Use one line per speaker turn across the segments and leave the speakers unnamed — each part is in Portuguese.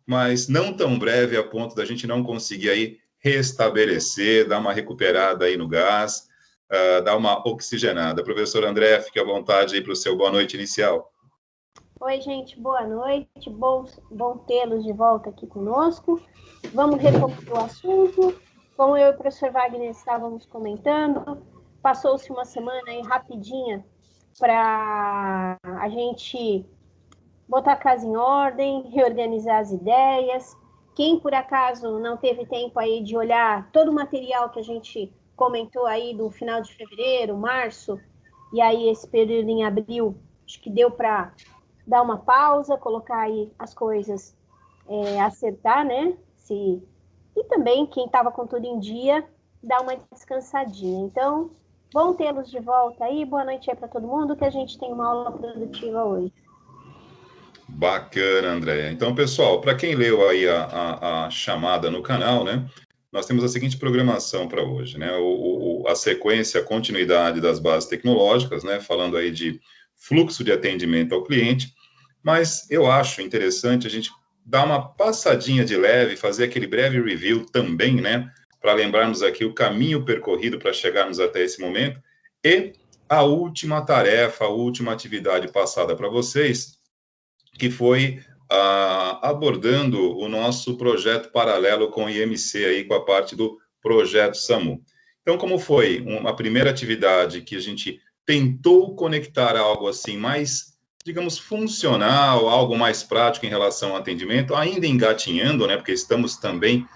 mas não tão breve a ponto da gente não conseguir aí restabelecer, dar uma recuperada aí no gás, dar uma oxigenada. Professor André, fique à vontade aí para o seu boa noite inicial.
Oi, gente, boa noite, bom tê-los de volta aqui conosco. Vamos retomar o assunto. Como eu e o professor Wagner estávamos comentando, passou-se uma semana aí rapidinha para a gente botar a casa em ordem, reorganizar as ideias. Quem, por acaso, não teve tempo aí de olhar todo o material que a gente comentou aí do final de fevereiro, março, e aí esse período em abril, acho que deu para dar uma pausa, colocar aí as coisas, acertar, né? E também, quem estava com tudo em dia, dar uma descansadinha. Então, bom tê-los de volta aí, boa noite aí para todo mundo, que a gente tem uma aula produtiva hoje.
Bacana, André. Então, pessoal, para quem leu aí a chamada no canal, né, nós temos a seguinte programação para hoje, né, a sequência, a continuidade das bases tecnológicas, né, falando aí de fluxo de atendimento ao cliente, mas eu acho interessante a gente dar uma passadinha de leve, fazer aquele breve review também, né, para lembrarmos aqui o caminho percorrido para chegarmos até esse momento, e a última tarefa, a última atividade passada para vocês, que foi abordando o nosso projeto paralelo com o IMC, aí, com a parte do projeto SAMU. Então, como foi uma primeira atividade que a gente tentou conectar algo assim mais, digamos, funcional, algo mais prático em relação ao atendimento, ainda engatinhando, né, porque estamos também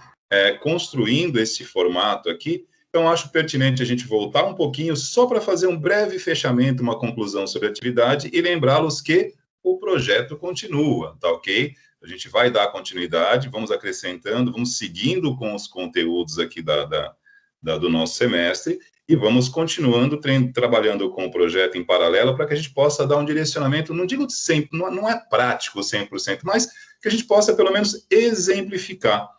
construindo esse formato aqui, então acho pertinente a gente voltar um pouquinho só para fazer um breve fechamento, uma conclusão sobre a atividade e lembrá-los que o projeto continua, tá ok? A gente vai dar continuidade, vamos acrescentando, vamos seguindo com os conteúdos aqui do nosso semestre e vamos continuando trabalhando com o projeto em paralelo para que a gente possa dar um direcionamento, não digo sempre, não é prático 100%, mas que a gente possa pelo menos exemplificar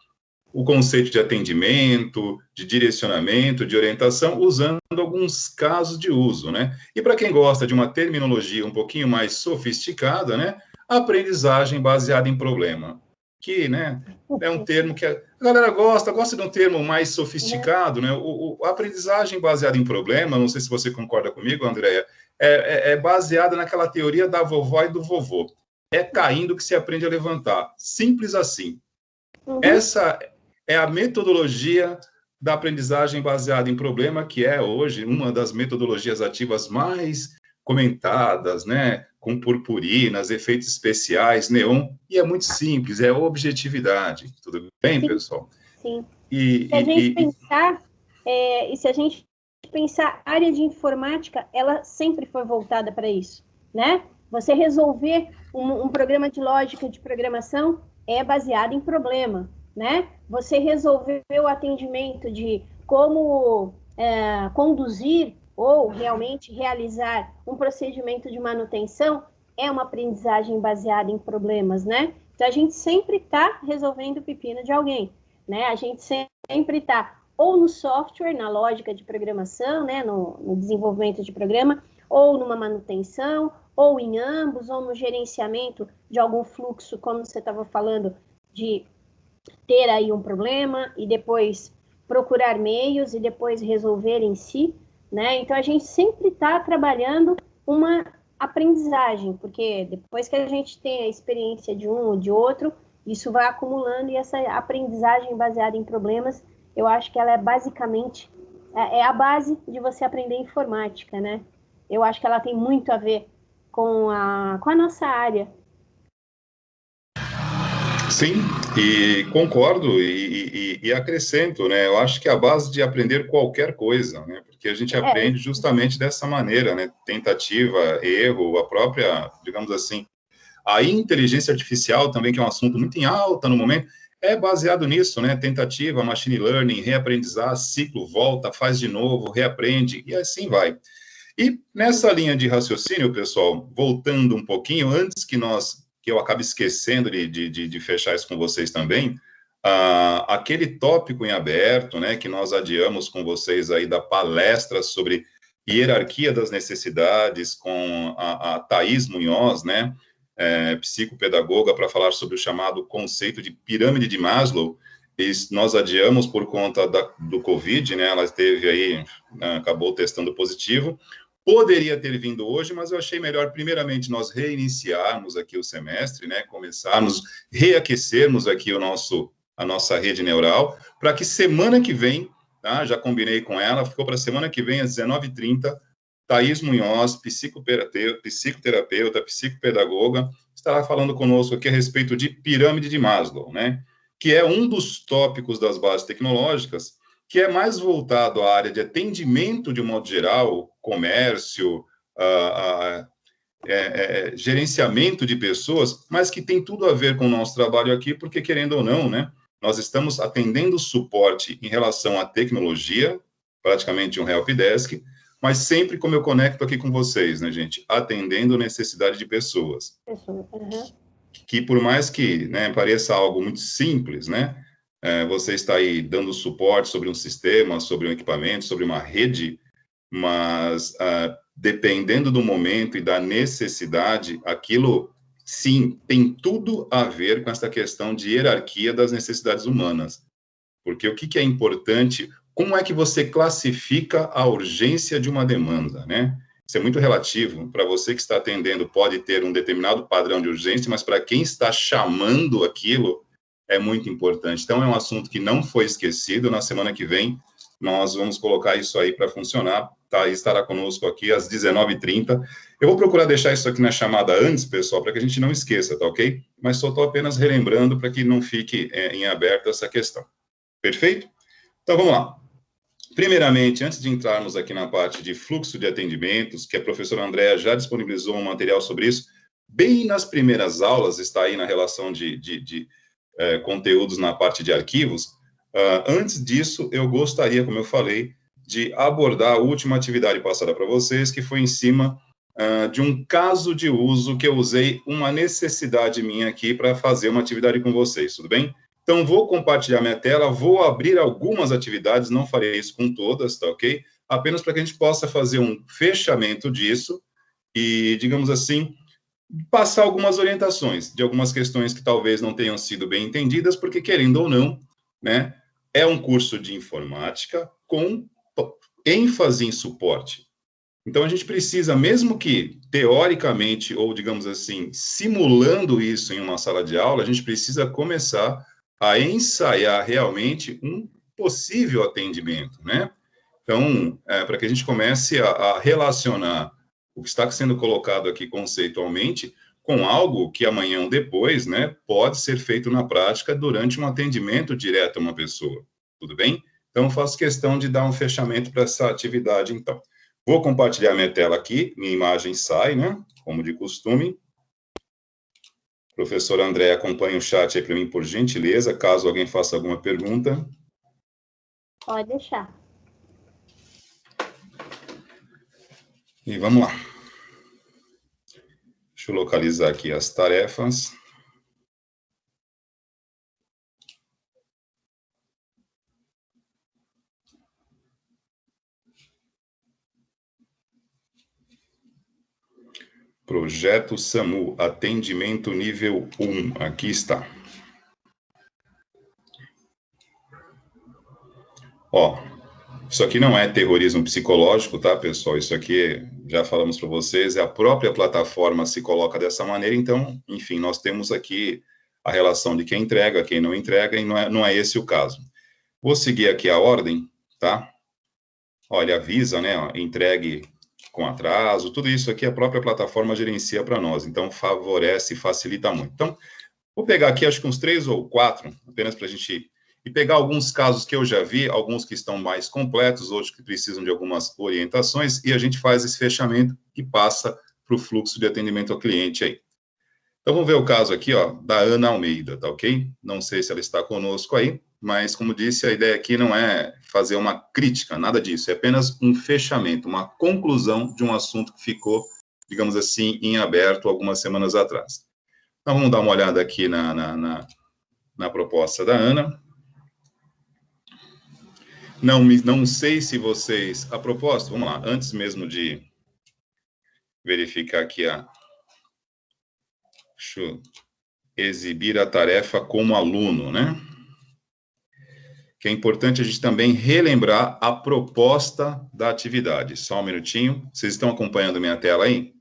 o conceito de atendimento, de direcionamento, de orientação, usando alguns casos de uso, né? E para quem gosta de uma terminologia um pouquinho mais sofisticada, né? Aprendizagem baseada em problema, que, né, é um termo que a galera gosta de um termo mais sofisticado, né? A aprendizagem baseada em problema, não sei se você concorda comigo, Andréia, é baseada naquela teoria da vovó e do vovô. É caindo que se aprende a levantar. Simples assim. Essa é a metodologia da aprendizagem baseada em problema, que é hoje uma das metodologias ativas mais comentadas, né? Com purpurinas, efeitos especiais, neon, e é muito simples, é objetividade. Tudo bem,
sim,
pessoal?
Sim. Se a gente pensar, a área de informática, ela sempre foi voltada para isso, né? Você resolver um programa de lógica de programação é baseado em problema, né? Você resolver o atendimento de como conduzir ou realmente realizar um procedimento de manutenção é uma aprendizagem baseada em problemas, né? Então, a gente sempre está resolvendo o pepino de alguém, né? A gente sempre está ou no software, na lógica de programação, né? No desenvolvimento de programa, ou numa manutenção, ou em ambos, ou no gerenciamento de algum fluxo, como você estava falando, de ter aí um problema e depois procurar meios e depois resolver em si, né? Então, a gente sempre está trabalhando uma aprendizagem, porque depois que a gente tem a experiência de um ou de outro, isso vai acumulando e essa aprendizagem baseada em problemas, eu acho que ela é basicamente, é a base de você aprender informática, né? Eu acho que ela tem muito a ver com a nossa área.
Sim, e concordo e acrescento, né? Eu acho que é a base de aprender qualquer coisa, né? Porque a gente aprende justamente dessa maneira, né? Tentativa, erro, a própria, digamos assim, a inteligência artificial também, que é um assunto muito em alta no momento, é baseado nisso, né? Tentativa, machine learning, reaprendizar, ciclo, volta, faz de novo, reaprende, e assim vai. E nessa linha de raciocínio, pessoal, voltando um pouquinho, antes que eu acabe esquecendo de fechar isso com vocês também, aquele tópico em aberto, né, que nós adiamos com vocês aí da palestra sobre hierarquia das necessidades com a Thaís Munhoz, né, psicopedagoga, para falar sobre o chamado conceito de pirâmide de Maslow. E nós adiamos por conta do Covid, né? Ela esteve aí, acabou testando positivo. Poderia ter vindo hoje, mas eu achei melhor, primeiramente, nós reiniciarmos aqui o semestre, né? Começarmos, reaquecermos aqui a nossa rede neural, para que semana que vem, tá? Já combinei com ela, ficou para semana que vem, às 19h30, Thaís Munhoz, psicoterapeuta, psicopedagoga, estará falando conosco aqui a respeito de pirâmide de Maslow, né? Que é um dos tópicos das bases tecnológicas, que é mais voltado à área de atendimento de um modo geral, comércio, gerenciamento de pessoas, mas que tem tudo a ver com o nosso trabalho aqui, porque, querendo ou não, né, nós estamos atendendo suporte em relação à tecnologia, praticamente um helpdesk, mas sempre como eu conecto aqui com vocês, né, gente, atendendo necessidade de pessoas.
Uhum.
Que por mais que, né, pareça algo muito simples, né, você está aí dando suporte sobre um sistema, sobre um equipamento, sobre uma rede, mas dependendo do momento e da necessidade, aquilo, sim, tem tudo a ver com essa questão de hierarquia das necessidades humanas. Porque o que é importante, como é que você classifica a urgência de uma demanda, né? Isso é muito relativo. Para você que está atendendo, pode ter um determinado padrão de urgência, mas para quem está chamando aquilo, é muito importante. Então, é um assunto que não foi esquecido. Na semana que vem, nós vamos colocar isso aí para funcionar. Tá? Estará conosco aqui às 19h30. Eu vou procurar deixar isso aqui na chamada antes, pessoal, para que a gente não esqueça, tá ok? Mas só estou apenas relembrando para que não fique em aberto essa questão. Perfeito? Então, vamos lá. Primeiramente, antes de entrarmos aqui na parte de fluxo de atendimentos, que a professora Andréa já disponibilizou um material sobre isso, bem nas primeiras aulas, está aí na relação de conteúdos na parte de arquivos. Antes disso, eu gostaria, como eu falei, de abordar a última atividade passada para vocês, que foi em cima de um caso de uso que eu usei uma necessidade minha aqui para fazer uma atividade com vocês, tudo bem? Então, vou compartilhar minha tela, vou abrir algumas atividades, não farei isso com todas, tá ok? Apenas para que a gente possa fazer um fechamento disso e, digamos assim, passar algumas orientações de algumas questões que talvez não tenham sido bem entendidas, porque, querendo ou não, né, é um curso de informática com ênfase em suporte. Então, a gente precisa, mesmo que teoricamente, ou digamos assim, simulando isso em uma sala de aula, a gente precisa começar a ensaiar realmente um possível atendimento, né? Então, para que a gente comece a relacionar o que está sendo colocado aqui conceitualmente com algo que amanhã ou depois, né, pode ser feito na prática durante um atendimento direto a uma pessoa, tudo bem? Então, faço questão de dar um fechamento para essa atividade, então. Vou compartilhar minha tela aqui, minha imagem sai, né, como de costume. Professor André, acompanhe o chat aí para mim, por gentileza, caso alguém faça alguma pergunta.
Pode deixar.
E vamos lá. Deixa eu localizar aqui as tarefas. Projeto SAMU, atendimento nível 1, aqui está. Ó, isso aqui não é terrorismo psicológico, tá, pessoal? Isso aqui, já falamos para vocês, é a própria plataforma se coloca dessa maneira, então, enfim, nós temos aqui a relação de quem entrega, quem não entrega, e não é esse o caso. Vou seguir aqui a ordem, tá? Olha, avisa, né, ó, entregue com atraso, tudo isso aqui a própria plataforma gerencia para nós, então favorece e facilita muito. Então, vou pegar aqui, acho que uns 3 ou 4, apenas para a gente... E pegar alguns casos que eu já vi, alguns que estão mais completos, outros que precisam de algumas orientações, e a gente faz esse fechamento e passa para o fluxo de atendimento ao cliente aí. Então, vamos ver o caso aqui, ó, da Ana Almeida, tá ok? Não sei se ela está conosco aí, mas, como disse, a ideia aqui não é fazer uma crítica, nada disso, é apenas um fechamento, uma conclusão de um assunto que ficou, digamos assim, em aberto algumas semanas atrás. Então, vamos dar uma olhada aqui na proposta da Ana. Não sei se vocês... A propósito, vamos lá, antes mesmo de verificar aqui Deixa eu exibir a tarefa como aluno, né? Que é importante a gente também relembrar a proposta da atividade. Só um minutinho. Vocês estão acompanhando minha tela aí?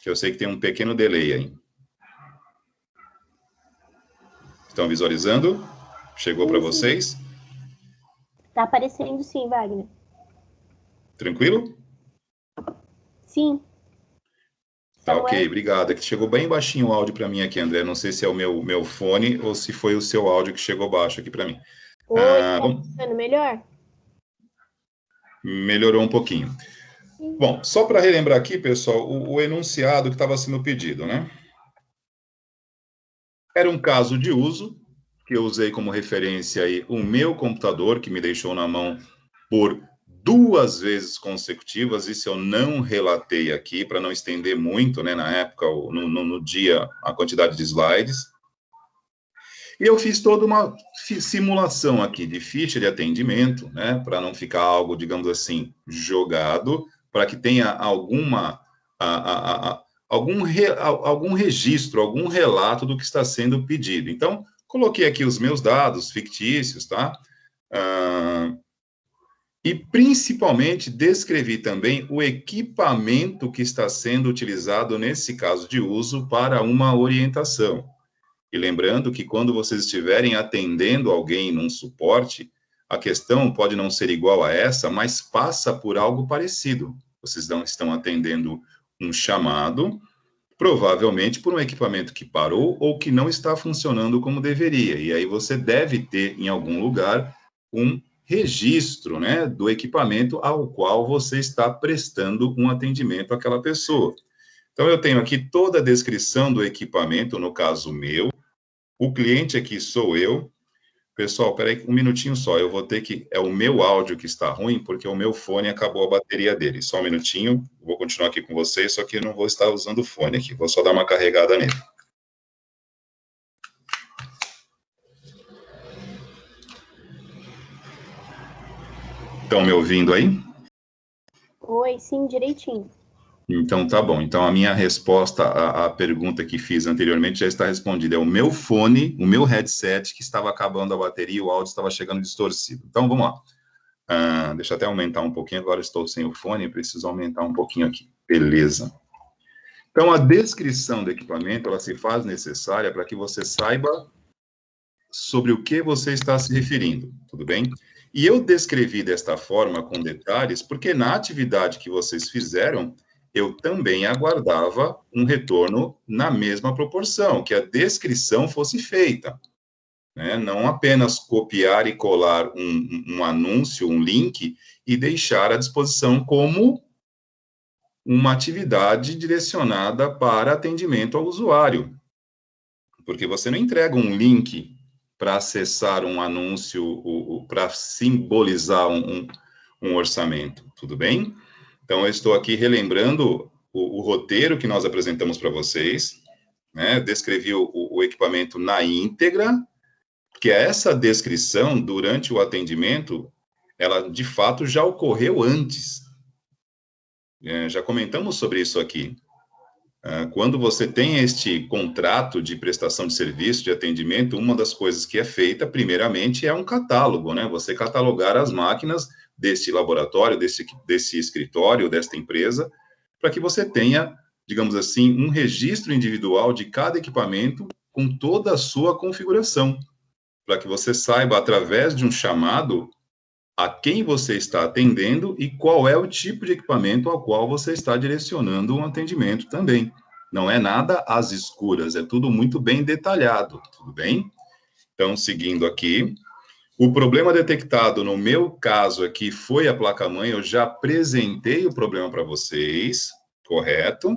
Que eu sei que tem um pequeno delay aí. Estão visualizando? Chegou para vocês?
Está aparecendo sim, Wagner.
Tranquilo?
Sim.
Tá, ok, obrigado. É que chegou bem baixinho o áudio para mim aqui, André. Não sei se é o meu fone ou se foi o seu áudio que chegou baixo aqui para mim.
Oi, tá ficando melhor?
Melhorou um pouquinho. Bom, só para relembrar aqui, pessoal, o enunciado que estava sendo pedido, né? Era um caso de uso, que eu usei como referência aí o meu computador, que me deixou na mão por 2 vezes consecutivas. Isso eu não relatei aqui, para não estender muito, né, na época, no dia, a quantidade de slides. E eu fiz toda uma simulação aqui de ficha de atendimento, né, para não ficar algo, digamos assim, jogado, para que tenha algum registro, algum relato do que está sendo pedido. Então, coloquei aqui os meus dados fictícios, tá? E, principalmente, descrevi também o equipamento que está sendo utilizado, nesse caso de uso, para uma orientação. E lembrando que quando vocês estiverem atendendo alguém num suporte, a questão pode não ser igual a essa, mas passa por algo parecido. Vocês estão atendendo um chamado, provavelmente por um equipamento que parou ou que não está funcionando como deveria. E aí você deve ter, em algum lugar, um registro, né, do equipamento ao qual você está prestando um atendimento àquela pessoa. Então, eu tenho aqui toda a descrição do equipamento, no caso meu. O cliente aqui sou eu. Pessoal, peraí, um minutinho só. Eu vou ter que... É o meu áudio que está ruim, porque o meu fone acabou a bateria dele. Só um minutinho. Vou continuar aqui com vocês, só que eu não vou estar usando o fone aqui. Vou só dar uma carregada nele. Estão me ouvindo aí?
Oi, sim, direitinho.
Então, tá bom. Então, a minha resposta à pergunta que fiz anteriormente já está respondida. É o meu fone, o meu headset, que estava acabando a bateria e o áudio estava chegando distorcido. Então, vamos lá. Deixa eu até aumentar um pouquinho. Agora estou sem o fone, preciso aumentar um pouquinho aqui. Beleza. Então, a descrição do equipamento, ela se faz necessária para que você saiba sobre o que você está se referindo, tudo bem? E eu descrevi desta forma, com detalhes, porque na atividade que vocês fizeram, eu também aguardava um retorno na mesma proporção, que a descrição fosse feita, né? Não apenas copiar e colar um anúncio, um link, e deixar à disposição como uma atividade direcionada para atendimento ao usuário. Porque você não entrega um link para acessar um anúncio, para simbolizar um orçamento, tudo bem? Então, eu estou aqui relembrando o roteiro que nós apresentamos para vocês, né? Descrevi o equipamento na íntegra, porque essa descrição, durante o atendimento, ela, de fato, já ocorreu antes. Já comentamos sobre isso aqui. Quando você tem este contrato de prestação de serviço, de atendimento, uma das coisas que é feita, primeiramente, é um catálogo, né? Você catalogar as máquinas desse laboratório, desse escritório, desta empresa, para que você tenha, digamos assim, um registro individual de cada equipamento com toda a sua configuração, para que você saiba, através de um chamado, a quem você está atendendo e qual é o tipo de equipamento ao qual você está direcionando um atendimento também. Não é nada às escuras, é tudo muito bem detalhado, tudo bem? Então, seguindo aqui, o problema detectado no meu caso aqui foi a placa-mãe. Eu já apresentei o problema para vocês, correto?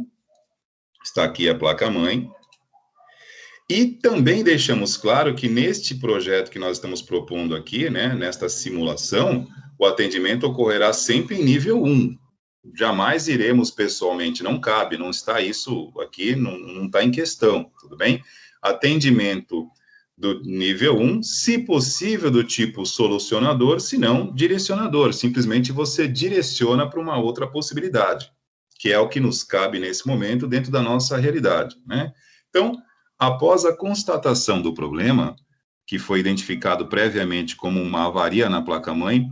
Está aqui a placa-mãe. E também deixamos claro que neste projeto que nós estamos propondo aqui, né, nesta simulação, o atendimento ocorrerá sempre em nível 1. Jamais iremos pessoalmente, não cabe, não está isso aqui, não está em questão, tudo bem? Atendimento do nível 1, se possível do tipo solucionador, se não direcionador, simplesmente você direciona para uma outra possibilidade, que é o que nos cabe nesse momento dentro da nossa realidade, né? Então, após a constatação do problema, que foi identificado previamente como uma avaria na placa-mãe,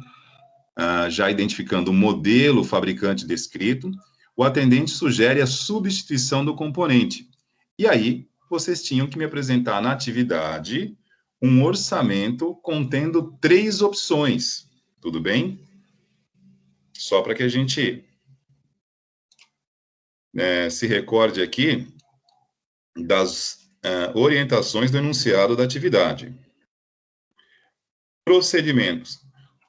já identificando o modelo, o fabricante descrito, o atendente sugere a substituição do componente. E aí, vocês tinham que me apresentar na atividade um orçamento contendo 3 opções. Tudo bem? Só para que a gente se recorde aqui das orientações do enunciado da atividade. Procedimentos.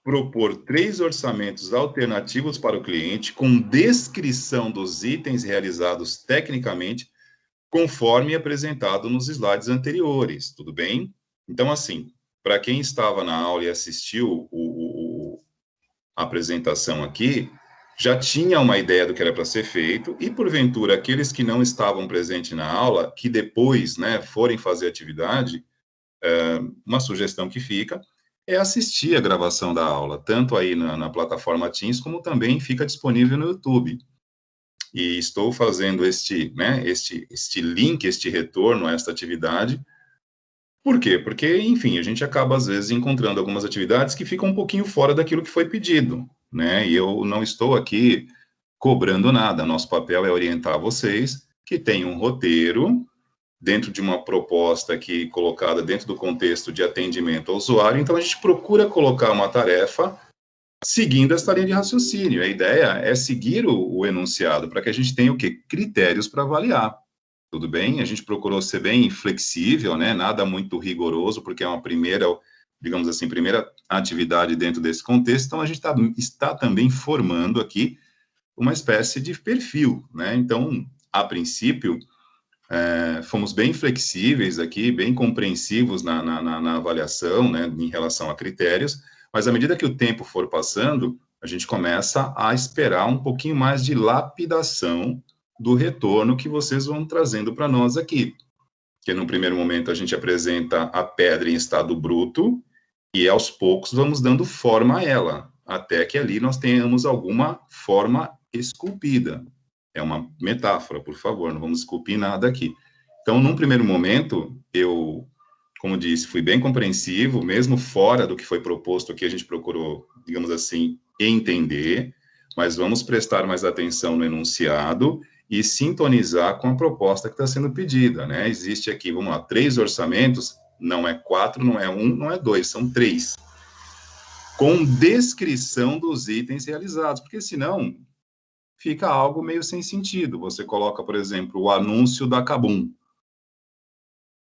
Propor 3 orçamentos alternativos para o cliente com descrição dos itens realizados tecnicamente, conforme apresentado nos slides anteriores, tudo bem? Então, assim, para quem estava na aula e assistiu a apresentação aqui, já tinha uma ideia do que era para ser feito, e porventura, aqueles que não estavam presentes na aula, que depois, forem fazer atividade, uma sugestão que fica é assistir a gravação da aula, tanto aí na plataforma Teams, como também fica disponível no YouTube. E estou fazendo este link, este retorno a esta atividade. Por quê? Porque, enfim, a gente acaba, às vezes, encontrando algumas atividades que ficam um pouquinho fora daquilo que foi pedido, né? E eu não estou aqui cobrando nada. Nosso papel é orientar vocês que tem um roteiro dentro de uma proposta aqui colocada dentro do contexto de atendimento ao usuário. Então, a gente procura colocar uma tarefa seguindo essa linha de raciocínio. A ideia é seguir o enunciado para que a gente tenha o quê? Critérios para avaliar. Tudo bem? A gente procurou ser bem flexível, né? Nada muito rigoroso, porque é uma primeira, digamos assim, primeira atividade dentro desse contexto. Então, a gente está também formando aqui uma espécie de perfil, né? Então, a princípio, fomos bem flexíveis aqui, bem compreensivos na avaliação, né, em relação a critérios, mas à medida que o tempo for passando, a gente começa a esperar um pouquinho mais de lapidação do retorno que vocês vão trazendo para nós aqui. Que no primeiro momento a gente apresenta a pedra em estado bruto, e aos poucos vamos dando forma a ela, até que ali nós tenhamos alguma forma esculpida. É uma metáfora, por favor, não vamos esculpir nada aqui. Então, num primeiro momento, eu, como disse, fui bem compreensivo, mesmo fora do que foi proposto aqui, a gente procurou, digamos assim, entender, mas vamos prestar mais atenção no enunciado e sintonizar com a proposta que está sendo pedida, né? Existe aqui, vamos lá, 3 orçamentos, não é 4, não é 1, não é 2, são 3. Com descrição dos itens realizados, porque senão fica algo meio sem sentido. Você coloca, por exemplo, o anúncio da Kabum.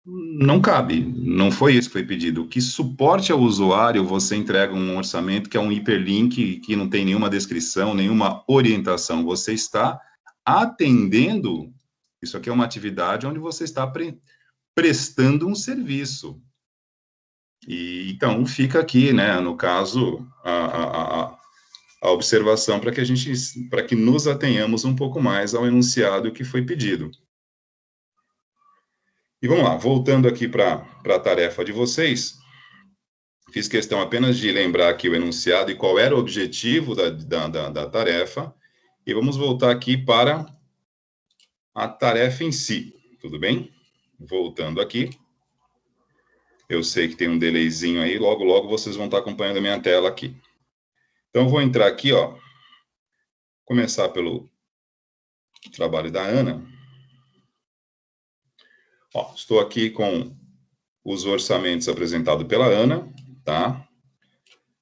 Não cabe, não foi isso que foi pedido. Que suporte ao usuário, você entrega um orçamento que é um hiperlink, que não tem nenhuma descrição, nenhuma orientação. Você está atendendo, isso aqui é uma atividade onde você está prestando um serviço. E, então, fica aqui, né, no caso, a observação para que nos atenhamos um pouco mais ao enunciado que foi pedido. E vamos lá, voltando aqui para a tarefa de vocês, fiz questão apenas de lembrar aqui o enunciado e qual era o objetivo da tarefa, e vamos voltar aqui para a tarefa em si, tudo bem? Voltando aqui, eu sei que tem um delayzinho aí, logo, logo vocês vão estar acompanhando a minha tela aqui. Então, eu vou entrar aqui, ó, começar pelo trabalho da Ana. Ó, estou aqui com os orçamentos apresentados pela Ana, tá?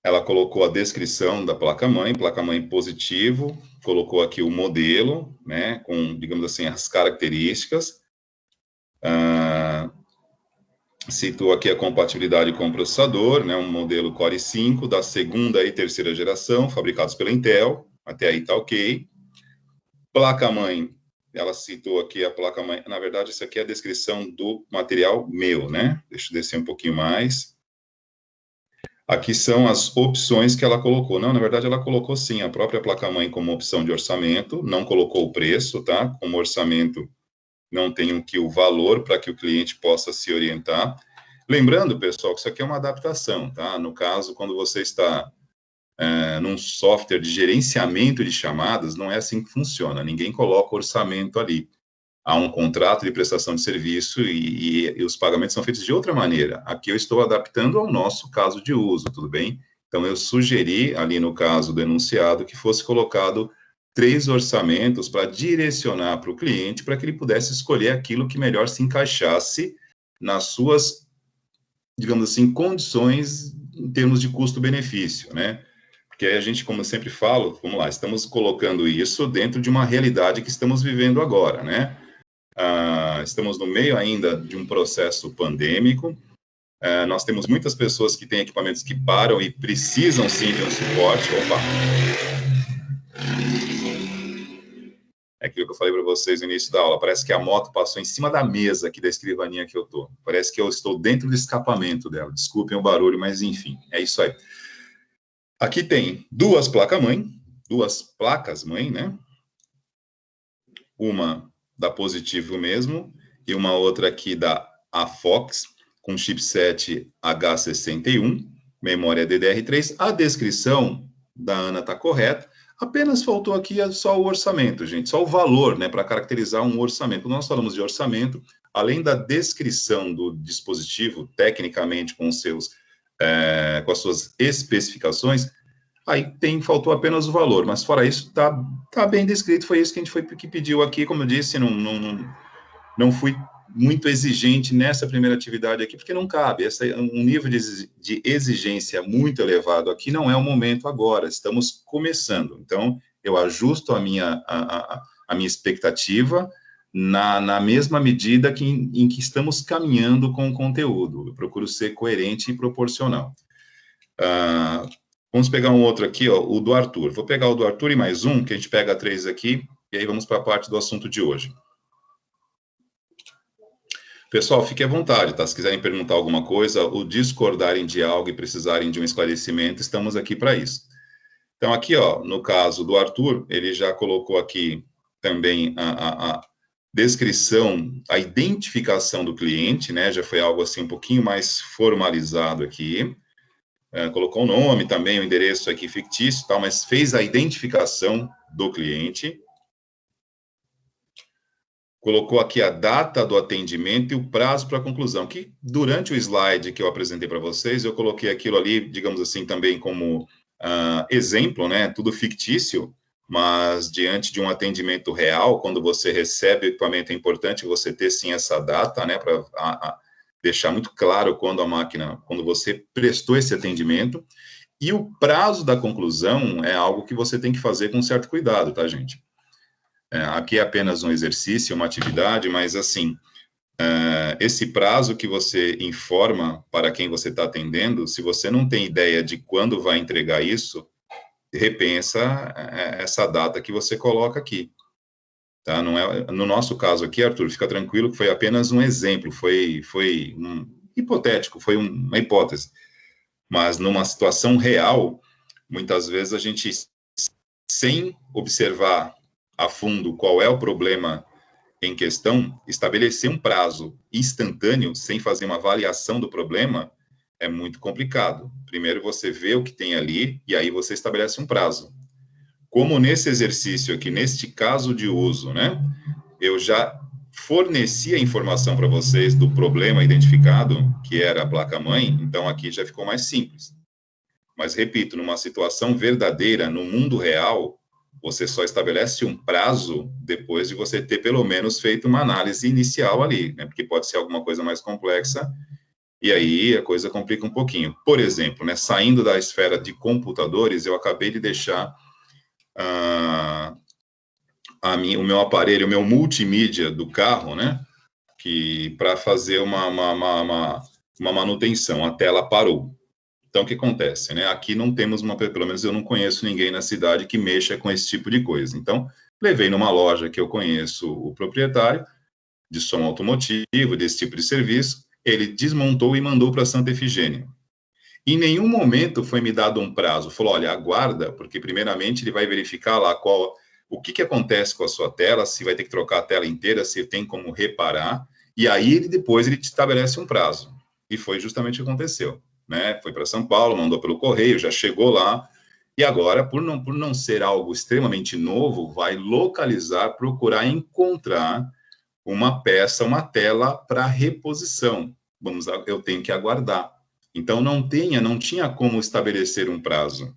Ela colocou a descrição da placa-mãe positivo, colocou aqui o modelo, né, com, digamos assim, as características, citou aqui a compatibilidade com o processador, né, um modelo Core i5 da segunda e terceira geração, fabricados pela Intel, até aí tá ok. Placa-mãe, ela citou aqui a placa-mãe, na verdade, isso aqui é a descrição do material meu, né, deixa eu descer um pouquinho mais. Aqui são as opções que ela colocou. Não, na verdade, ela colocou sim a própria placa-mãe como opção de orçamento, não colocou o preço, tá? Como orçamento, não tem aqui o valor para que o cliente possa se orientar. Lembrando, pessoal, que isso aqui é uma adaptação, tá? No caso, quando você está num software de gerenciamento de chamadas, não é assim que funciona. Ninguém coloca orçamento ali. há um contrato de prestação de serviço e os pagamentos são feitos de outra maneira. Aqui eu estou adaptando ao nosso caso de uso, tudo bem? Então, eu sugeri, ali no caso do enunciado, que fosse colocado 3 orçamentos para direcionar para o cliente, para que ele pudesse escolher aquilo que melhor se encaixasse nas suas, digamos assim, condições em termos de custo-benefício, né? Porque a gente, como eu sempre falo, vamos lá, estamos colocando isso dentro de uma realidade que estamos vivendo agora, né? Estamos no meio ainda de um processo pandêmico, nós temos muitas pessoas que têm equipamentos que param e precisam, sim, de um suporte. Opa! É aquilo que eu falei para vocês no início da aula, parece que a moto passou em cima da mesa aqui da escrivaninha que eu estou. Parece que eu estou dentro do escapamento dela. Desculpem o barulho, mas enfim, é isso aí. Aqui tem 2 placas-mãe, né? Uma da Positivo mesmo, e uma outra aqui da AFOX, com chipset H61, memória DDR3. A descrição da Ana está correta, apenas faltou aqui só o orçamento, gente, só o valor, né, para caracterizar um orçamento. Quando nós falamos de orçamento, além da descrição do dispositivo, tecnicamente, com as suas especificações, aí faltou apenas o valor, mas fora isso, tá bem descrito, foi isso que a gente que pediu aqui, como eu disse, não fui muito exigente nessa primeira atividade aqui, porque não cabe, um nível de exigência muito elevado aqui não é o momento agora, estamos começando, então eu ajusto a minha expectativa na mesma medida em que estamos caminhando com o conteúdo, eu procuro ser coerente e proporcional. Vamos pegar um outro aqui, ó, o do Arthur. Vou pegar o do Arthur e mais um, que a gente pega 3 aqui, e aí vamos para a parte do assunto de hoje. Pessoal, fiquem à vontade, tá? Se quiserem perguntar alguma coisa, ou discordarem de algo e precisarem de um esclarecimento, estamos aqui para isso. Então, aqui, ó, no caso do Arthur, ele já colocou aqui também a descrição, a identificação do cliente, né? Já foi algo assim um pouquinho mais formalizado aqui. Colocou o nome também, o endereço aqui fictício, tal, mas fez a identificação do cliente. Colocou aqui a data do atendimento e o prazo para a conclusão, que durante o slide que eu apresentei para vocês, eu coloquei aquilo ali, digamos assim, também como exemplo, né, tudo fictício, mas diante de um atendimento real, quando você recebe o equipamento, é importante você ter, sim, essa data, né, para deixar muito claro quando você prestou esse atendimento, e o prazo da conclusão é algo que você tem que fazer com certo cuidado, tá, gente? Aqui é apenas um exercício, uma atividade, mas, assim, esse prazo que você informa para quem você está atendendo, se você não tem ideia de quando vai entregar isso, repensa essa data que você coloca aqui. Tá? Não é, no nosso caso aqui, Arthur, fica tranquilo que foi apenas um exemplo, foi um hipotético, foi uma hipótese. Mas numa situação real, muitas vezes a gente, sem observar a fundo qual é o problema em questão, estabelecer um prazo instantâneo, sem fazer uma avaliação do problema, é muito complicado. Primeiro você vê o que tem ali, e aí você estabelece um prazo. Como nesse exercício aqui, neste caso de uso, né, eu já forneci a informação para vocês do problema identificado, que era a placa-mãe, então aqui já ficou mais simples. Mas, repito, numa situação verdadeira, no mundo real, você só estabelece um prazo depois de você ter, pelo menos, feito uma análise inicial ali, né, porque pode ser alguma coisa mais complexa, e aí a coisa complica um pouquinho. Por exemplo, né, saindo da esfera de computadores, eu acabei de deixar o meu aparelho, o meu multimídia do carro, né, para fazer uma manutenção, a tela parou. Então, o que acontece, né, aqui não temos pelo menos eu não conheço ninguém na cidade que mexa com esse tipo de coisa. Então, levei numa loja que eu conheço o proprietário, de som automotivo, desse tipo de serviço, ele desmontou e mandou para Santa Efigênia. Em nenhum momento foi me dado um prazo, falou, olha, aguarda, porque primeiramente ele vai verificar lá o que acontece com a sua tela, se vai ter que trocar a tela inteira, se tem como reparar, e aí depois ele te estabelece um prazo. E foi justamente o que aconteceu, né? Foi para São Paulo, mandou pelo correio, já chegou lá, e agora, por não ser algo extremamente novo, vai localizar, procurar encontrar uma peça, uma tela para reposição. Eu tenho que aguardar. Então, não tinha como estabelecer um prazo.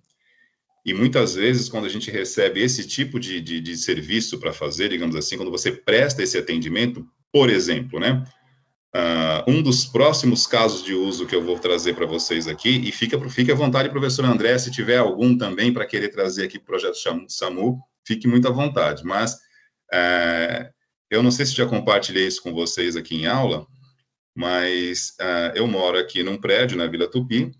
E muitas vezes, quando a gente recebe esse tipo de serviço para fazer, digamos assim, quando você presta esse atendimento, por exemplo, né? Um dos próximos casos de uso que eu vou trazer para vocês aqui, e fique à vontade, professor André, se tiver algum também para querer trazer aqui para o projeto SAMU, fique muito à vontade. Mas eu não sei se já compartilhei isso com vocês aqui em aula, mas eu moro aqui num prédio na Vila Tupi,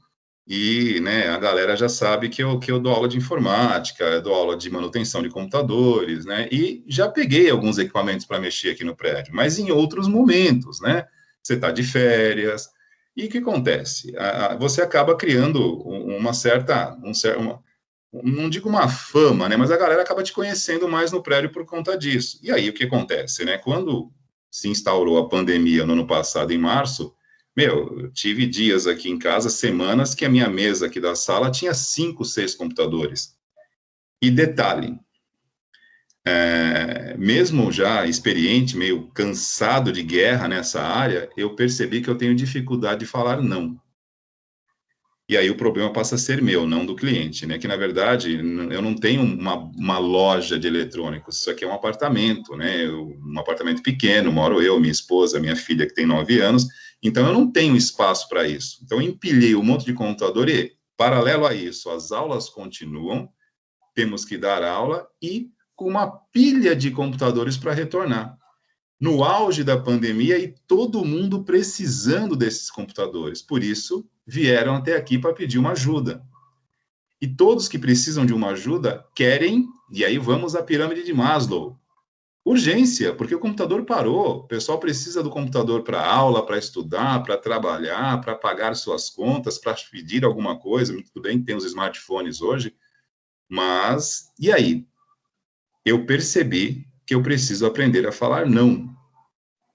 e, né, a galera já sabe que eu dou aula de informática, eu dou aula de manutenção de computadores, né, e já peguei alguns equipamentos para mexer aqui no prédio, mas em outros momentos, né, você está de férias, e o que acontece? Você acaba criando uma certa, não digo uma fama, né, mas a galera acaba te conhecendo mais no prédio por conta disso. E aí, o que acontece, né, quando se instaurou a pandemia no ano passado, em março, eu tive dias aqui em casa, semanas, que a minha mesa aqui da sala tinha 5, 6 computadores. E detalhe, mesmo já experiente, meio cansado de guerra nessa área, eu percebi que eu tenho dificuldade de falar não. E aí o problema passa a ser meu, não do cliente, né? Que, na verdade, eu não tenho uma loja de eletrônicos, isso aqui é um apartamento, né? Um apartamento pequeno, moro eu, minha esposa, minha filha, que tem 9 anos, então eu não tenho espaço para isso. Então eu empilhei um monte de computador e, paralelo a isso, as aulas continuam, temos que dar aula e com uma pilha de computadores para retornar. No auge da pandemia e todo mundo precisando desses computadores. Por isso, vieram até aqui para pedir uma ajuda. E todos que precisam de uma ajuda querem, e aí vamos à pirâmide de Maslow. Urgência, porque o computador parou. O pessoal precisa do computador para aula, para estudar, para trabalhar, para pagar suas contas, para pedir alguma coisa. Muito bem, tem os smartphones hoje. Mas, e aí? Eu percebi que eu preciso aprender a falar não.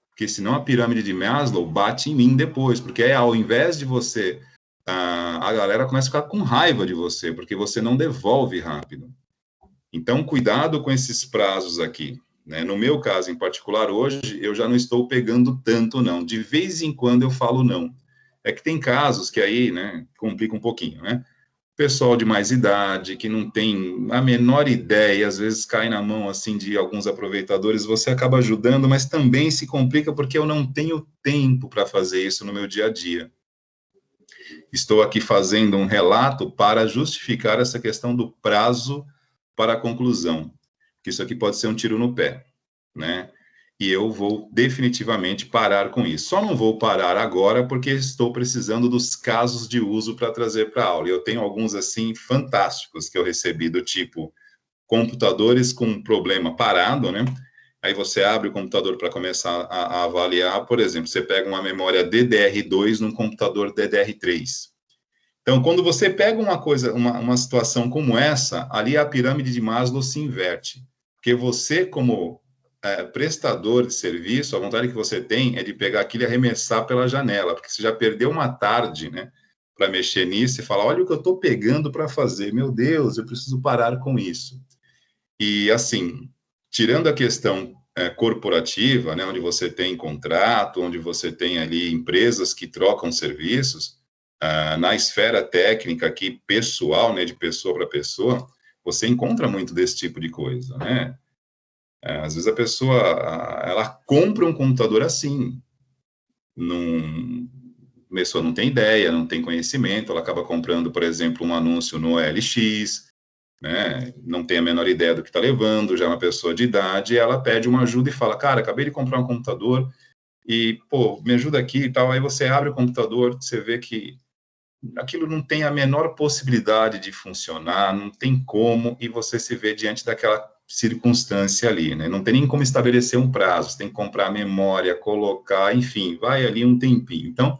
Porque senão a pirâmide de Maslow bate em mim depois, porque ao invés de você, a galera começa a ficar com raiva de você, porque você não devolve rápido. Então, cuidado com esses prazos aqui, né? No meu caso em particular, hoje, eu já não estou pegando tanto não. De vez em quando eu falo não. É que tem casos que aí, né, complica um pouquinho, né? Pessoal de mais idade, que não tem a menor ideia, às vezes cai na mão, assim, de alguns aproveitadores, você acaba ajudando, mas também se complica porque eu não tenho tempo para fazer isso no meu dia a dia. Estou aqui fazendo um relato para justificar essa questão do prazo para a conclusão, que isso aqui pode ser um tiro no pé, né? E eu vou definitivamente parar com isso. Só não vou parar agora porque estou precisando dos casos de uso para trazer para a aula. Eu tenho alguns, assim, fantásticos que eu recebi, do tipo computadores com problema parado, né? Aí você abre o computador para começar a avaliar, por exemplo, você pega uma memória DDR2 num computador DDR3. Então, quando você pega uma situação como essa, ali a pirâmide de Maslow se inverte. Porque você, como prestador de serviço, a vontade que você tem é de pegar aquilo e arremessar pela janela, porque você já perdeu uma tarde, né, para mexer nisso e falar, olha o que eu estou pegando para fazer, meu Deus, eu preciso parar com isso. E, assim, tirando a questão corporativa, né, onde você tem contrato, onde você tem ali empresas que trocam serviços, na esfera técnica aqui, pessoal, né, de pessoa para pessoa, você encontra muito desse tipo de coisa, né? Às vezes a pessoa, ela compra um computador assim, a pessoa não tem ideia, não tem conhecimento, ela acaba comprando, por exemplo, um anúncio no OLX, né, não tem a menor ideia do que está levando, já é uma pessoa de idade, ela pede uma ajuda e fala, cara, acabei de comprar um computador e, pô, me ajuda aqui e tal, aí você abre o computador, você vê que aquilo não tem a menor possibilidade de funcionar, não tem como, e você se vê diante daquela circunstância ali, né? Não tem nem como estabelecer um prazo, você tem que comprar memória, colocar, enfim, vai ali um tempinho. Então,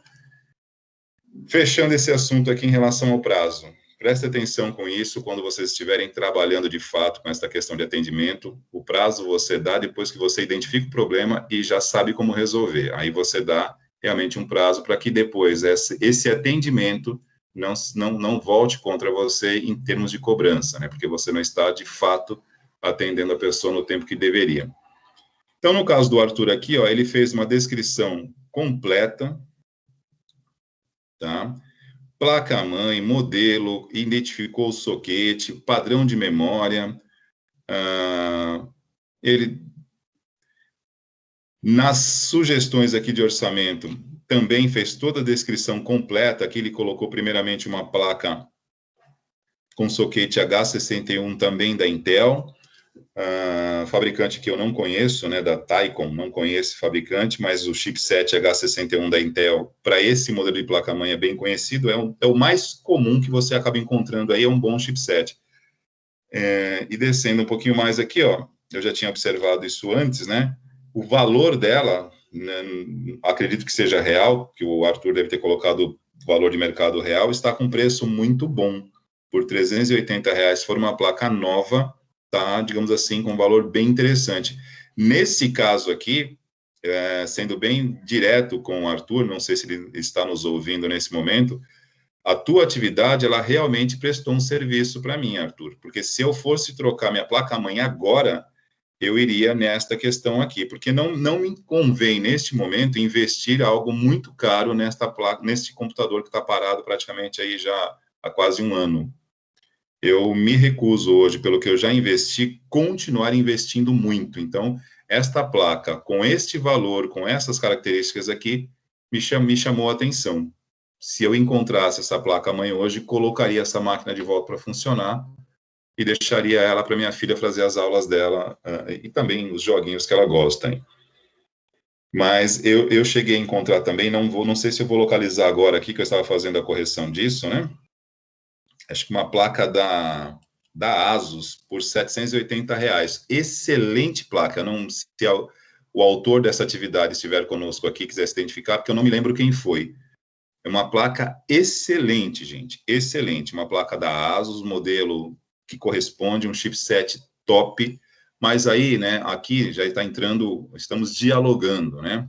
fechando esse assunto aqui em relação ao prazo, preste atenção com isso quando vocês estiverem trabalhando de fato com essa questão de atendimento. O prazo você dá depois que você identifica o problema e já sabe como resolver. Aí você dá realmente um prazo para que depois esse atendimento não volte contra você em termos de cobrança, né? Porque você não está, de fato, atendendo a pessoa no tempo que deveria. Então, no caso do Arthur aqui, ó, ele fez uma descrição completa, tá? Placa-mãe, modelo, identificou o soquete, padrão de memória, ele, nas sugestões aqui de orçamento, também fez toda a descrição completa. Aqui ele colocou primeiramente uma placa com soquete H61 também da Intel, fabricante que eu não conheço, né, da Taikon, não conheço fabricante, mas o chipset H61 da Intel, para esse modelo de placa-mãe é bem conhecido, é o mais comum que você acaba encontrando aí, é um bom chipset. E descendo um pouquinho mais aqui, ó, eu já tinha observado isso antes, né, o valor dela, né, acredito que seja real, que o Arthur deve ter colocado o valor de mercado real, está com preço muito bom, por R$380, se for uma placa nova, tá, digamos assim, com um valor bem interessante. Nesse caso aqui, sendo bem direto com o Arthur, não sei se ele está nos ouvindo nesse momento, a tua atividade, ela realmente prestou um serviço para mim, Arthur, porque se eu fosse trocar minha placa-mãe agora, eu iria nesta questão aqui, porque não me convém, neste momento, investir algo muito caro nesta placa, neste computador que está parado praticamente aí já há quase um ano. Eu me recuso hoje, pelo que eu já investi, continuar investindo muito. Então, esta placa, com este valor, com essas características aqui, me chamou a atenção. Se eu encontrasse essa placa-mãe hoje, colocaria essa máquina de volta para funcionar e deixaria ela para minha filha fazer as aulas dela e também os joguinhos que ela gosta. Hein? Mas eu cheguei a encontrar também, não sei se eu vou localizar agora aqui, que eu estava fazendo a correção disso, né? Acho que uma placa da Asus por R$780. Excelente placa. Não, se o autor dessa atividade estiver conosco aqui, quiser se identificar, porque eu não me lembro quem foi. É uma placa excelente, gente. Excelente. Uma placa da Asus, modelo que corresponde, um chipset top. Mas aí, né, aqui já está entrando, estamos dialogando, né?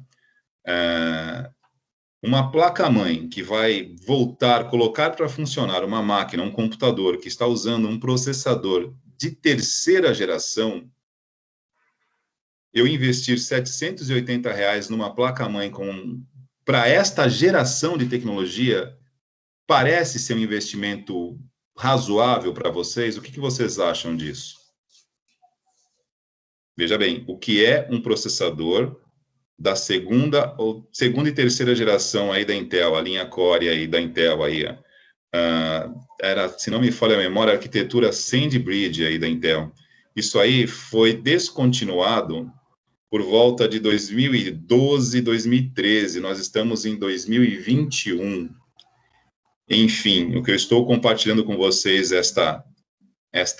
Uma placa-mãe que vai colocar para funcionar uma máquina, um computador que está usando um processador de terceira geração, eu investir R$780 numa placa-mãe para esta geração de tecnologia, parece ser um investimento razoável para vocês? O que vocês acham disso? Veja bem, o que é um processador da segunda e terceira geração aí da Intel, a linha Core aí da Intel aí, era, se não me falha a memória, a arquitetura SandBridge aí da Intel. Isso aí foi descontinuado por volta de 2012, 2013. Nós estamos em 2021. Enfim, o que eu estou compartilhando com vocês esta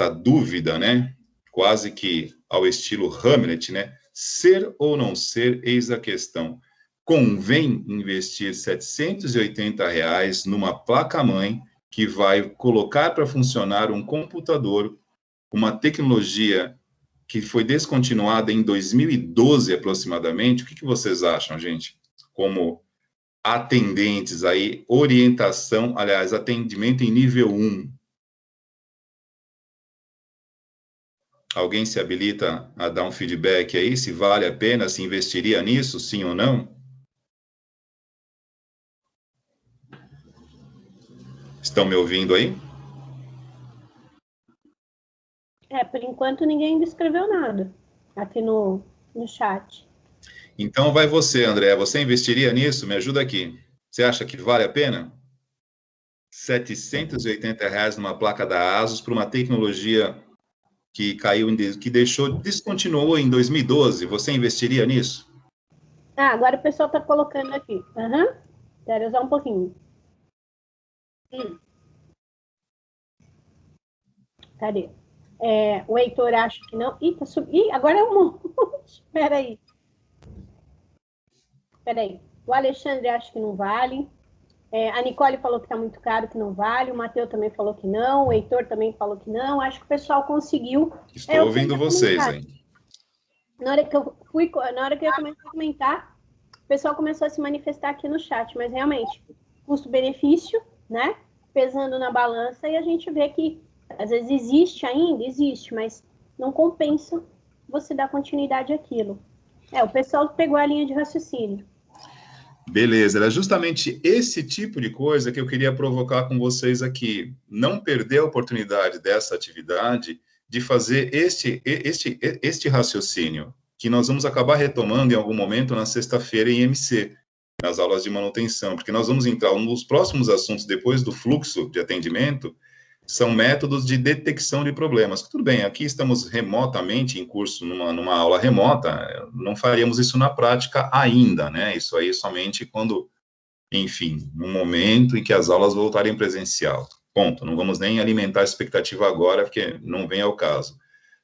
dúvida, né? Quase que ao estilo Hamlet, né? Ser ou não ser, eis a questão. Convém investir R$780 numa placa-mãe que vai colocar para funcionar um computador, uma tecnologia que foi descontinuada em 2012 aproximadamente. O que vocês acham, gente? Como atendentes aí, orientação, aliás, atendimento em nível 1. Alguém se habilita a dar um feedback aí, se vale a pena, se investiria nisso, sim ou não? Estão me ouvindo aí?
Por enquanto ninguém ainda escreveu nada aqui no chat.
Então vai você, André. Você investiria nisso? Me ajuda aqui. Você acha que vale a pena? R$780 numa placa da Asus para uma tecnologia que descontinuou em 2012. Você investiria nisso?
Agora o pessoal está colocando aqui. Quero usar um pouquinho. Cadê? O Heitor acha que não. Tá subindo. Agora é um monte. Peraí. O Alexandre acha que não vale. A Nicole falou que está muito caro, que não vale. O Matheus também falou que não. O Heitor também falou que não. Acho que o pessoal conseguiu.
Estou ouvindo vocês, hein?
Na hora que eu comecei a comentar, o pessoal começou a se manifestar aqui no chat. Mas realmente, custo-benefício, né? Pesando na balança, e a gente vê que às vezes existe, mas não compensa você dar continuidade àquilo. O pessoal pegou a linha de raciocínio.
Beleza, era justamente esse tipo de coisa que eu queria provocar com vocês aqui. Não perder a oportunidade dessa atividade de fazer este raciocínio, que nós vamos acabar retomando em algum momento na sexta-feira em MC, nas aulas de manutenção, porque nós vamos entrar nos próximos assuntos depois do fluxo de atendimento, são métodos de detecção de problemas. Tudo bem, aqui estamos remotamente em curso, numa aula remota, não faríamos isso na prática ainda, né? Isso aí somente quando, enfim, no momento em que as aulas voltarem presencial. Ponto. Não vamos nem alimentar a expectativa agora, porque não vem ao caso.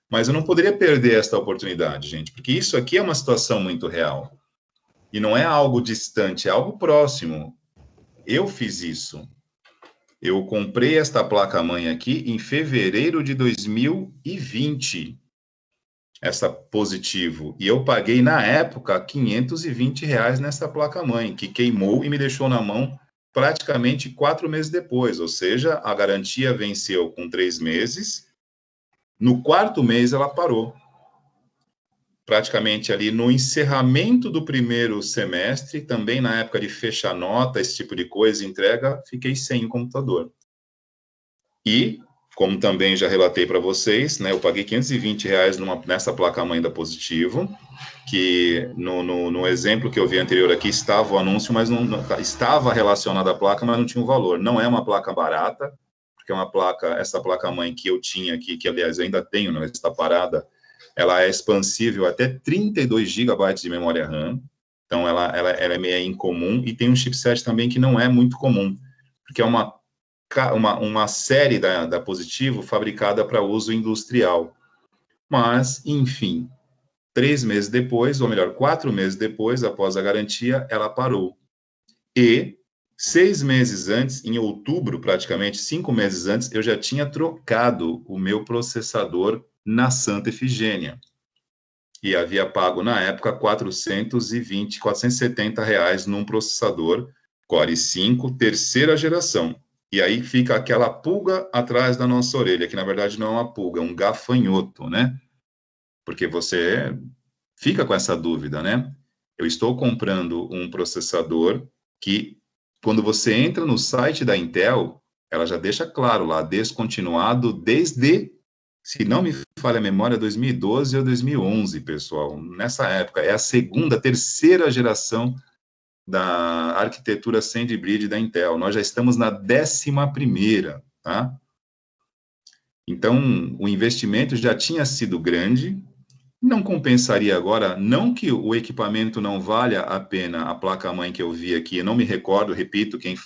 Mas eu não poderia perder esta oportunidade, gente, porque isso aqui é uma situação muito real. E não é algo distante, é algo próximo. Eu fiz isso. Eu comprei esta placa-mãe aqui em fevereiro de 2020, essa Positivo, e eu paguei, na época, R$ 520 nessa placa-mãe, que queimou e me deixou na mão praticamente 4 meses depois, ou seja, a garantia venceu com 3 meses, no 4º mês ela parou. Praticamente ali no encerramento do primeiro semestre, também na época de fechar nota, esse tipo de coisa, entrega, fiquei sem o computador. E, como também já relatei para vocês, né, eu paguei R$ 520 nessa placa-mãe da Positivo, que no exemplo que eu vi anterior aqui estava o anúncio, mas não estava relacionada à placa, mas não tinha um valor. Não é uma placa barata, porque é uma placa, essa placa-mãe que eu tinha aqui, que aliás eu ainda tenho, não está parada, ela é expansível até 32 GB de memória RAM, então ela é meio incomum, e tem um chipset também que não é muito comum, porque é uma série da Positivo fabricada para uso industrial. Mas, enfim, 3 meses depois, ou melhor, 4 meses depois, após a garantia, ela parou. E 6 meses antes, em outubro, praticamente 5 meses antes, eu já tinha trocado o meu processador na Santa Efigênia. E havia pago, na época, R$ 470 num processador Core i5, terceira geração. E aí fica aquela pulga atrás da nossa orelha, que na verdade não é uma pulga, é um gafanhoto, né? Porque você fica com essa dúvida, né? Eu estou comprando um processador que, quando você entra no site da Intel, ela já deixa claro lá, descontinuado desde, se não me falha a memória, 2012 ou 2011, pessoal. Nessa época, é a terceira geração da arquitetura SandBridge da Intel. Nós já estamos na 11ª, tá? Então, o investimento já tinha sido grande. Não compensaria agora, não que o equipamento não valha a pena, a placa-mãe que eu vi aqui, eu não me recordo, repito, quem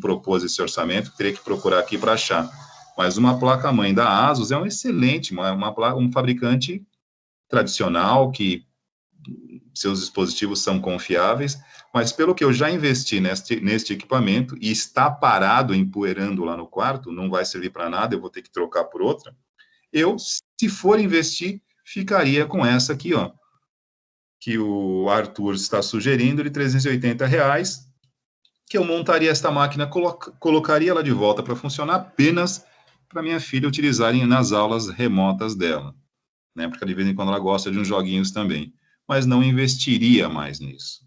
propôs esse orçamento, teria que procurar aqui para achar. Mas uma placa-mãe da ASUS é um excelente, um fabricante tradicional, que seus dispositivos são confiáveis, mas pelo que eu já investi neste equipamento, e está parado, empoeirando lá no quarto, não vai servir para nada, eu vou ter que trocar por outra, eu, se for investir, ficaria com essa aqui, ó, que o Arthur está sugerindo, de R$ 380, que eu montaria esta máquina, colocaria ela de volta para funcionar apenas para minha filha utilizarem nas aulas remotas dela, né, porque de vez em quando ela gosta de uns joguinhos também, mas não investiria mais nisso.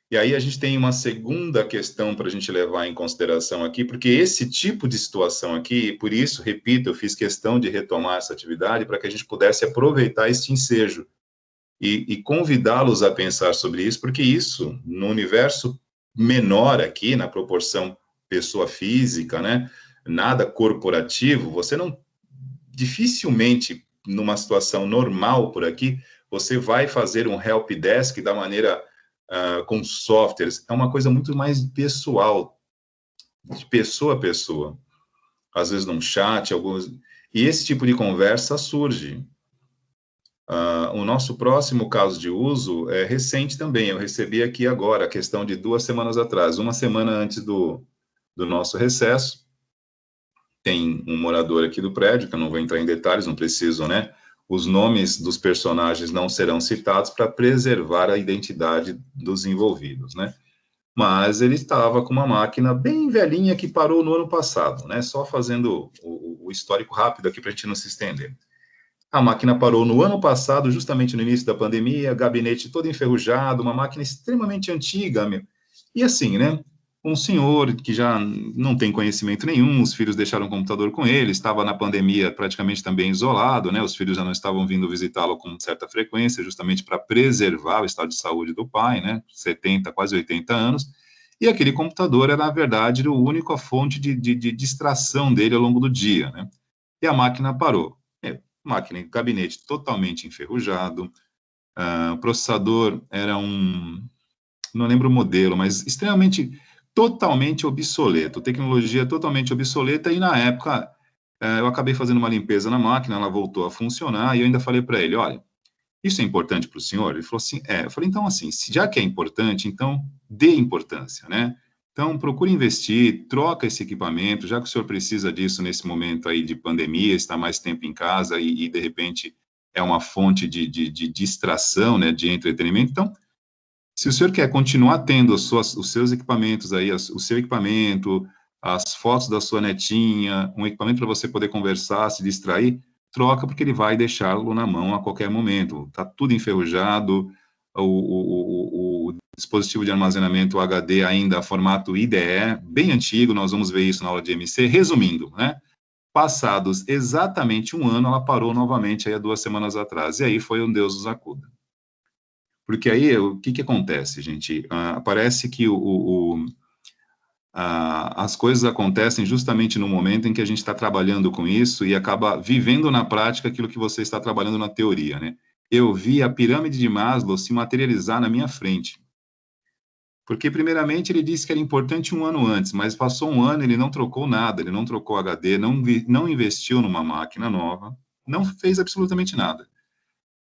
E aí a gente tem uma segunda questão para a gente levar em consideração aqui, porque esse tipo de situação aqui, por isso, repito, eu fiz questão de retomar essa atividade para que a gente pudesse aproveitar esse ensejo e convidá-los a pensar sobre isso, porque isso, no universo menor aqui, na proporção pessoa física, né, nada corporativo, você não, dificilmente, numa situação normal por aqui, você vai fazer um help desk da maneira com softwares, é uma coisa muito mais pessoal, de pessoa a pessoa. Às vezes num chat, e esse tipo de conversa surge. O nosso próximo caso de uso é recente também, eu recebi aqui agora, a questão de 2 semanas atrás, uma semana antes do nosso recesso, tem um morador aqui do prédio, que eu não vou entrar em detalhes, não preciso, né? Os nomes dos personagens não serão citados para preservar a identidade dos envolvidos, né? Mas ele estava com uma máquina bem velhinha que parou no ano passado, né? Só fazendo o histórico rápido aqui para a gente não se estender. A máquina parou no ano passado, justamente no início da pandemia, gabinete todo enferrujado, uma máquina extremamente antiga, meu. E assim, né? Um senhor que já não tem conhecimento nenhum, os filhos deixaram o computador com ele, estava na pandemia praticamente também isolado, né? Os filhos já não estavam vindo visitá-lo com certa frequência, justamente para preservar o estado de saúde do pai, né? 70, quase 80 anos. E aquele computador era, na verdade, a única fonte de distração dele ao longo do dia, né? E a máquina parou. Máquina, gabinete totalmente enferrujado, o processador era não lembro o modelo, mas extremamente, totalmente obsoleto, tecnologia totalmente obsoleta, e na época eu acabei fazendo uma limpeza na máquina, ela voltou a funcionar, e eu ainda falei para ele, olha, isso é importante para o senhor? Ele falou assim, eu falei, então assim, já que é importante, então dê importância, né? Então, procure investir, troca esse equipamento, já que o senhor precisa disso nesse momento aí de pandemia, está mais tempo em casa e de repente, é uma fonte de distração, né, de entretenimento. Então, se o senhor quer continuar tendo os seus equipamentos aí, o seu equipamento, as fotos da sua netinha, um equipamento para você poder conversar, se distrair, troca, porque ele vai deixá-lo na mão a qualquer momento. Está tudo enferrujado, o dispositivo de armazenamento HD ainda formato IDE, bem antigo, nós vamos ver isso na aula de MC. Resumindo, né? Passados exatamente um ano, ela parou novamente aí há 2 semanas atrás, e aí foi um Deus nos acuda. Porque aí, o que acontece, gente? Parece que as coisas acontecem justamente no momento em que a gente está trabalhando com isso e acaba vivendo na prática aquilo que você está trabalhando na teoria, né? Eu vi a pirâmide de Maslow se materializar na minha frente. Porque, primeiramente, ele disse que era importante 1 ano antes, mas passou 1 ano, ele não trocou nada, ele não trocou HD, não investiu numa máquina nova, não fez absolutamente nada.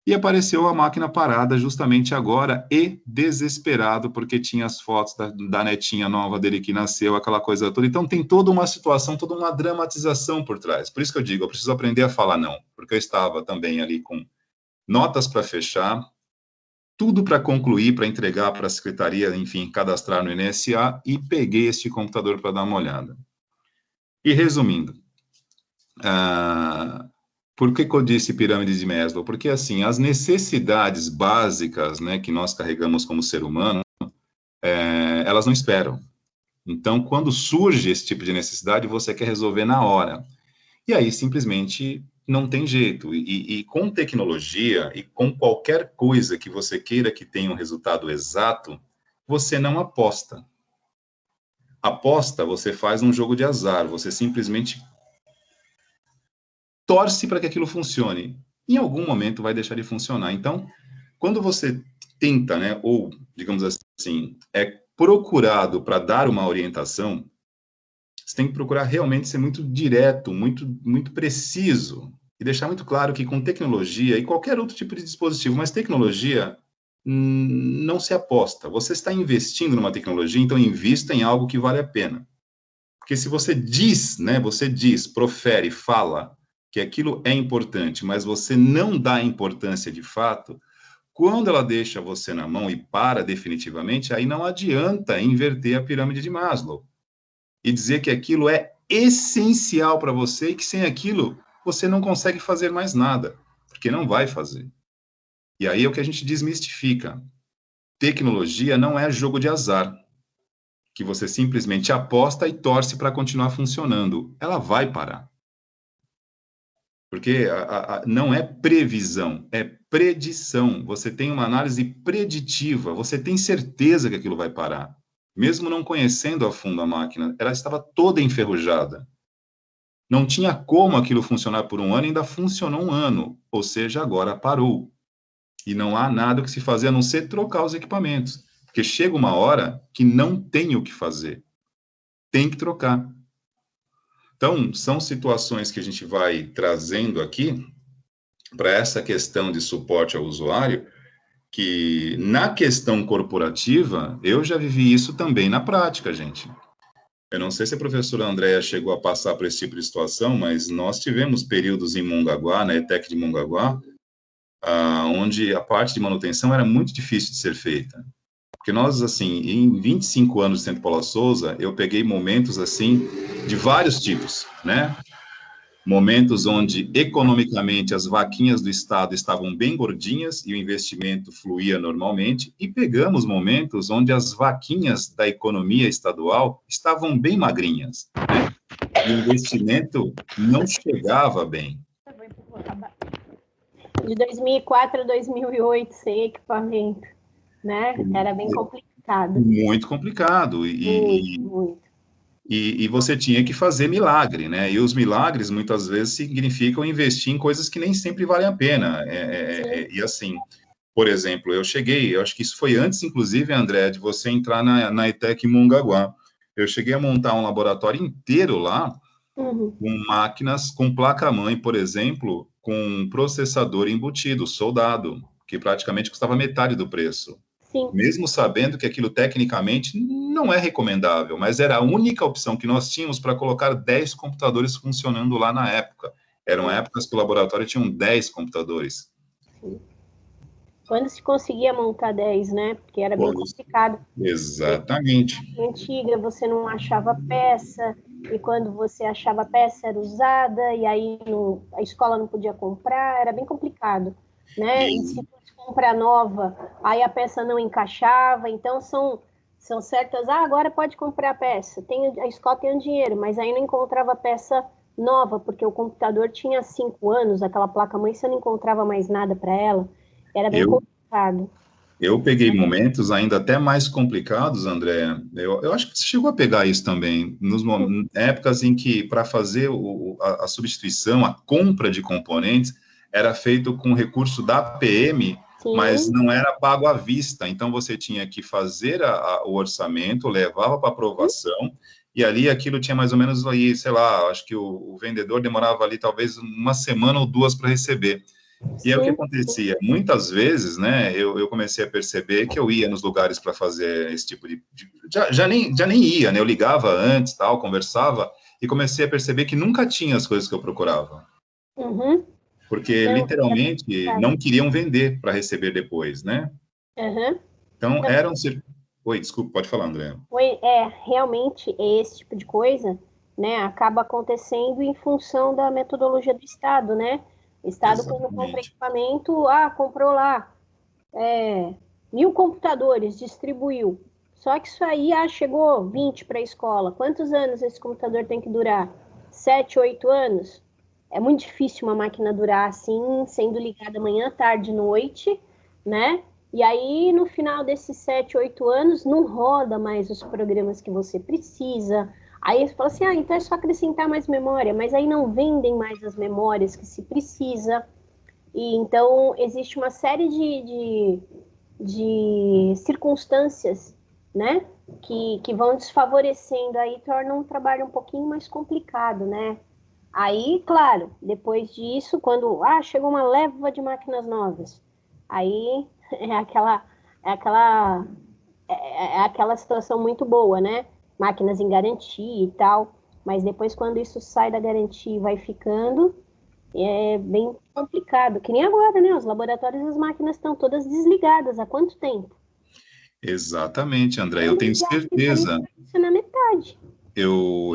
E apareceu a máquina parada justamente agora e desesperado, porque tinha as fotos da netinha nova dele que nasceu, aquela coisa toda. Então, tem toda uma situação, toda uma dramatização por trás. Por isso que eu digo, eu preciso aprender a falar não, porque eu estava também ali com notas para fechar, tudo para concluir, para entregar para a secretaria, enfim, cadastrar no INSA, e peguei este computador para dar uma olhada. E resumindo, por que eu disse pirâmide de Maslow? Porque, assim, as necessidades básicas, né, que nós carregamos como ser humano, elas não esperam. Então, quando surge esse tipo de necessidade, você quer resolver na hora. E aí, simplesmente, não tem jeito. E com tecnologia, e com qualquer coisa que você queira que tenha um resultado exato, você não aposta. Aposta, você faz um jogo de azar, você simplesmente torce para que aquilo funcione. Em algum momento vai deixar de funcionar. Então, quando você tenta, né, ou, digamos assim, é procurado para dar uma orientação, você tem que procurar realmente ser muito direto, muito preciso, e deixar muito claro que com tecnologia, e qualquer outro tipo de dispositivo, mas tecnologia não se aposta. Você está investindo numa tecnologia, então invista em algo que vale a pena. Porque se você diz, né, profere, fala que aquilo é importante, mas você não dá importância de fato, quando ela deixa você na mão e para definitivamente, aí não adianta inverter a pirâmide de Maslow e dizer que aquilo é essencial para você e que sem aquilo você não consegue fazer mais nada, porque não vai fazer. E aí é o que a gente desmistifica. Tecnologia não é jogo de azar, que você simplesmente aposta e torce para continuar funcionando. Ela vai parar. Porque não é previsão, é predição. Você tem uma análise preditiva, você tem certeza que aquilo vai parar. Mesmo não conhecendo a fundo a máquina, ela estava toda enferrujada. Não tinha como aquilo funcionar por 1 ano, ainda funcionou 1 ano. Ou seja, agora parou. E não há nada que se fazer a não ser trocar os equipamentos. Porque chega uma hora que não tem o que fazer. Tem que trocar. Então, são situações que a gente vai trazendo aqui para essa questão de suporte ao usuário, que na questão corporativa, eu já vivi isso também na prática, gente. Eu não sei se a professora Andréa chegou a passar por esse tipo de situação, mas nós tivemos períodos em Mongaguá, na ETEC de Mongaguá, onde a parte de manutenção era muito difícil de ser feita. Porque nós, assim, em 25 anos de Centro Paula Souza, eu peguei momentos, assim, de vários tipos, né? momentos onde, economicamente, as vaquinhas do Estado estavam bem gordinhas e o investimento fluía normalmente, e pegamos momentos onde as vaquinhas da economia estadual estavam bem magrinhas, né? E o investimento não chegava bem.
De 2004 a 2008, sem equipamento, né? Era bem complicado.
Muito complicado.
Muito.
E você tinha que fazer milagre, né? E os milagres, muitas vezes, significam investir em coisas que nem sempre valem a pena. E assim, por exemplo, eu acho que isso foi antes, inclusive, André, de você entrar na ETEC Mongaguá. Eu cheguei a montar um laboratório inteiro lá, com máquinas, com placa-mãe, por exemplo, com processador embutido, soldado, que praticamente custava metade do preço.
Sim.
Mesmo sabendo que aquilo tecnicamente não é recomendável, mas era a única opção que nós tínhamos para colocar 10 computadores funcionando lá na época. Eram épocas que o laboratório tinha 10 computadores.
Sim. Quando se conseguia montar 10, né? Porque era bem complicado.
Exatamente.
Antiga, você não achava peça, e quando você achava peça era usada, e aí a escola não podia comprar, era bem complicado, né? E se fosse comprar nova, aí a peça não encaixava, então são certas, agora pode comprar a peça, a escola tem o dinheiro, mas aí não encontrava peça nova, porque o computador tinha 5 anos, aquela placa-mãe, você não encontrava mais nada para ela, era bem complicado.
Eu peguei momentos ainda até mais complicados, André. Eu acho que você chegou a pegar isso também, épocas em que, para fazer a substituição, a compra de componentes, era feito com recurso da PM, mas não era pago à vista. Então, você tinha que fazer o orçamento, levava para aprovação, e ali aquilo tinha mais ou menos, aí, sei lá, acho que o vendedor demorava ali talvez uma semana ou 2 para receber. E é o que acontecia. Muitas vezes, né, eu comecei a perceber que eu ia nos lugares para fazer esse tipo já nem ia, né, eu ligava antes, tal, conversava, e comecei a perceber que nunca tinha as coisas que eu procurava. Porque, literalmente, não queriam vender para receber depois, né? Então, eram... Oi, desculpa, pode falar, André.
Realmente, esse tipo de coisa, né, acaba acontecendo em função da metodologia do Estado, né? O Estado, quando compra equipamento, comprou lá 1.000 computadores, distribuiu. Só que isso aí, chegou 20 para a escola. Quantos anos esse computador tem que durar? 7, 8 anos? É muito difícil uma máquina durar assim, sendo ligada manhã, tarde, noite, né? E aí, no final desses 7, 8 anos, não roda mais os programas que você precisa. Aí você fala assim, então é só acrescentar mais memória, mas aí não vendem mais as memórias que se precisa. E então, existe uma série de circunstâncias, né, que vão desfavorecendo, aí tornam um trabalho um pouquinho mais complicado, né? Aí, claro, depois disso, quando chegou uma leva de máquinas novas, aí é aquela situação muito boa, né? Máquinas em garantia e tal, mas depois quando isso sai da garantia e vai ficando, é bem complicado. Que nem agora, né? Os laboratórios e as máquinas estão todas desligadas. Há quanto tempo?
Exatamente, André. Eu tenho certeza.
Na metade.
Eu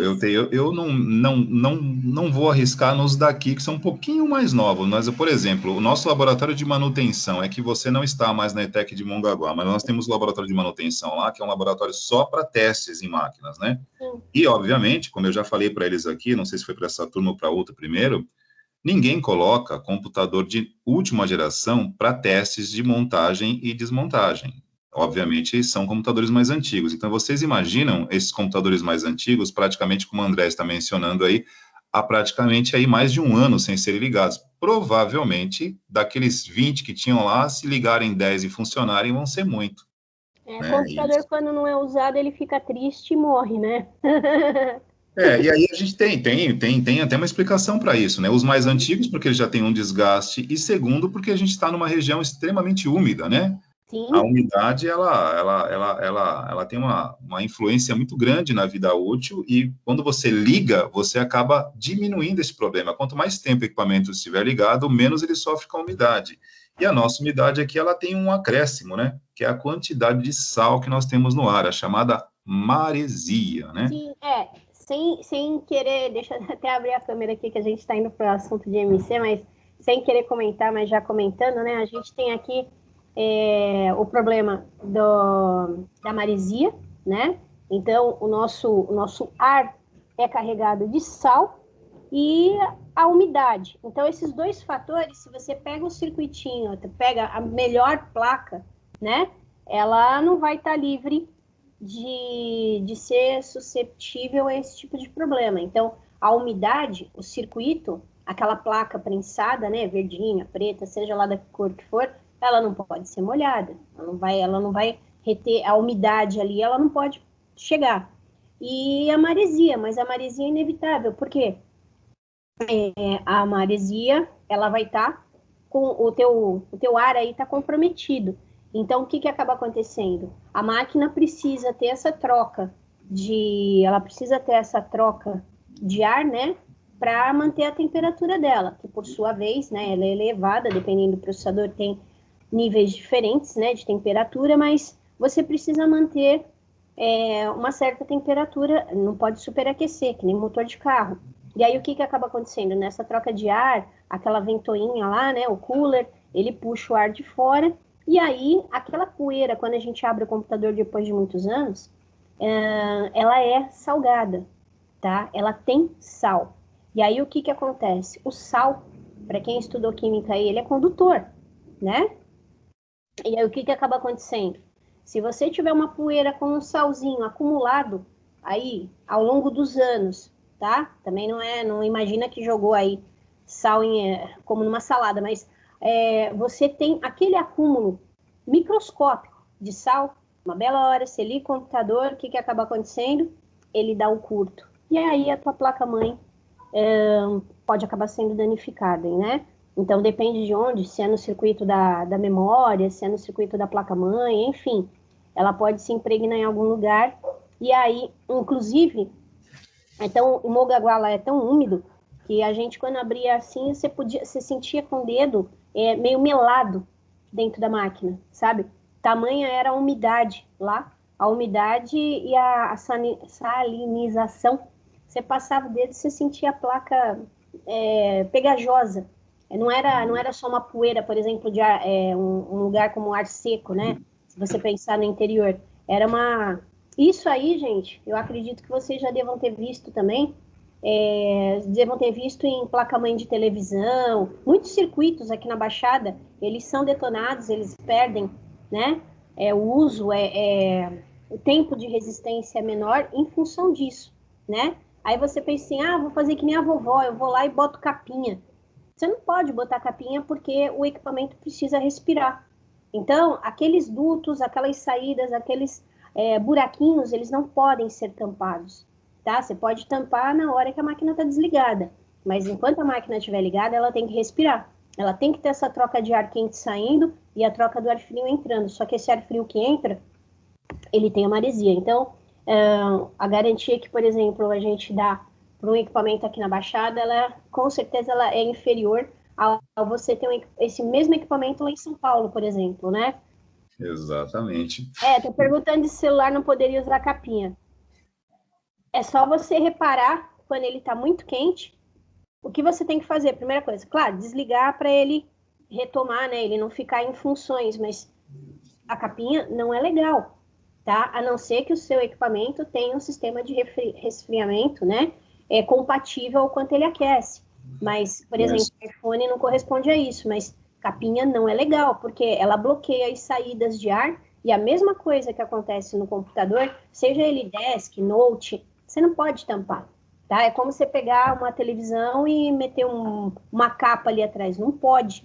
não vou arriscar nos daqui, que são um pouquinho mais novos. Mas, por exemplo, o nosso laboratório de manutenção, é que você não está mais na ETEC de Mongaguá, mas nós temos o laboratório de manutenção lá, que é um laboratório só para testes em máquinas, né?
Sim.
E, obviamente, como eu já falei para eles aqui, não sei se foi para essa turma ou para outra primeiro, ninguém coloca computador de última geração para testes de montagem e desmontagem. Obviamente, são computadores mais antigos. Então, vocês imaginam esses computadores mais antigos, praticamente, como o André está mencionando aí, há praticamente aí mais de 1 ano sem serem ligados. Provavelmente, daqueles 20 que tinham lá, se ligarem 10 e funcionarem, vão ser muito.
O computador, quando não é usado, ele fica triste e morre, né?
E aí a gente tem até uma explicação para isso, né? Os mais antigos, porque eles já têm um desgaste, e segundo, porque a gente está numa região extremamente úmida, né?
Sim.
A umidade, ela tem uma influência muito grande na vida útil, e quando você liga, você acaba diminuindo esse problema. Quanto mais tempo o equipamento estiver ligado, menos ele sofre com a umidade. E a nossa umidade aqui, ela tem um acréscimo, né? Que é a quantidade de sal que nós temos no ar, a chamada maresia, né?
Sim, sem querer, deixa eu até abrir a câmera aqui, que a gente está indo para o assunto de MC, mas sem querer comentar, mas já comentando, né? A gente tem aqui o problema da maresia, né? Então, o nosso ar é carregado de sal e a umidade. Então, esses dois fatores, se você pega o circuitinho, pega a melhor placa, né? Ela não vai estar livre de ser susceptível a esse tipo de problema. Então, a umidade, o circuito, aquela placa prensada, né, verdinha, preta, seja lá da cor que for, ela não pode ser molhada. Ela não vai reter a umidade ali, ela não pode chegar. E a maresia, mas a maresia é inevitável, por quê? A maresia, ela vai estar com o teu ar aí está comprometido. Então, o que acaba acontecendo? A máquina precisa ter essa troca de ar, né, para manter a temperatura dela, que por sua vez, né, ela é elevada, dependendo do processador, tem níveis diferentes, né, de temperatura, mas você precisa manter uma certa temperatura, não pode superaquecer, que nem motor de carro. E aí o que acaba acontecendo? Nessa troca de ar, aquela ventoinha lá, né, o cooler, ele puxa o ar de fora, e aí aquela poeira, quando a gente abre o computador depois de muitos anos, ela é salgada, tá? Ela tem sal. E aí o que acontece? O sal, para quem estudou química aí, ele é condutor, né? E aí o que acaba acontecendo? Se você tiver uma poeira com um salzinho acumulado aí ao longo dos anos, tá? Também não imagina que jogou aí sal como numa salada, mas você tem aquele acúmulo microscópico de sal, uma bela hora, você liga o computador, o que acaba acontecendo? Ele dá um curto. E aí a tua placa-mãe pode acabar sendo danificada, né? Então, depende de onde, se é no circuito da memória, se é no circuito da placa-mãe, enfim. Ela pode se impregnar em algum lugar. E aí, inclusive, então, o Mogaguá lá é tão úmido que a gente, quando abria assim, você sentia com o dedo meio melado dentro da máquina, sabe? Tamanha era a umidade lá. A umidade e a salinização. Você passava o dedo e você sentia a placa pegajosa. Não era só uma poeira, por exemplo, de um lugar como ar seco, né? Se você pensar no interior. Era uma... Isso aí, gente, eu acredito que vocês já devam ter visto também. Devam ter visto em placa-mãe de televisão. Muitos circuitos aqui na Baixada, eles são detonados, eles perdem, né? O tempo de resistência é menor em função disso, né? Aí você pensa assim, vou fazer que nem a vovó, eu vou lá e boto capinha. Você não pode botar capinha porque o equipamento precisa respirar. Então, aqueles dutos, aquelas saídas, aqueles buraquinhos, eles não podem ser tampados, tá? Você pode tampar na hora que a máquina está desligada, mas enquanto a máquina estiver ligada, ela tem que respirar. Ela tem que ter essa troca de ar quente saindo e a troca do ar frio entrando. Só que esse ar frio que entra, ele tem a maresia. Então, a garantia que, por exemplo, a gente dá para um equipamento aqui na Baixada, com certeza ela é inferior a você ter esse mesmo equipamento lá em São Paulo, por exemplo, né?
Exatamente.
Tô perguntando se celular não poderia usar capinha. É só você reparar quando ele está muito quente, o que você tem que fazer? Primeira coisa, claro, desligar para ele retomar, né? Ele não ficar em funções, mas a capinha não é legal, tá? A não ser que o seu equipamento tenha um sistema de resfriamento, né? Compatível ao quanto ele aquece. Mas, por exemplo, o iPhone não corresponde a isso, mas capinha não é legal, porque ela bloqueia as saídas de ar, e a mesma coisa que acontece no computador, seja ele desk, note, você não pode tampar, tá? É como você pegar uma televisão e meter uma capa ali atrás, não pode,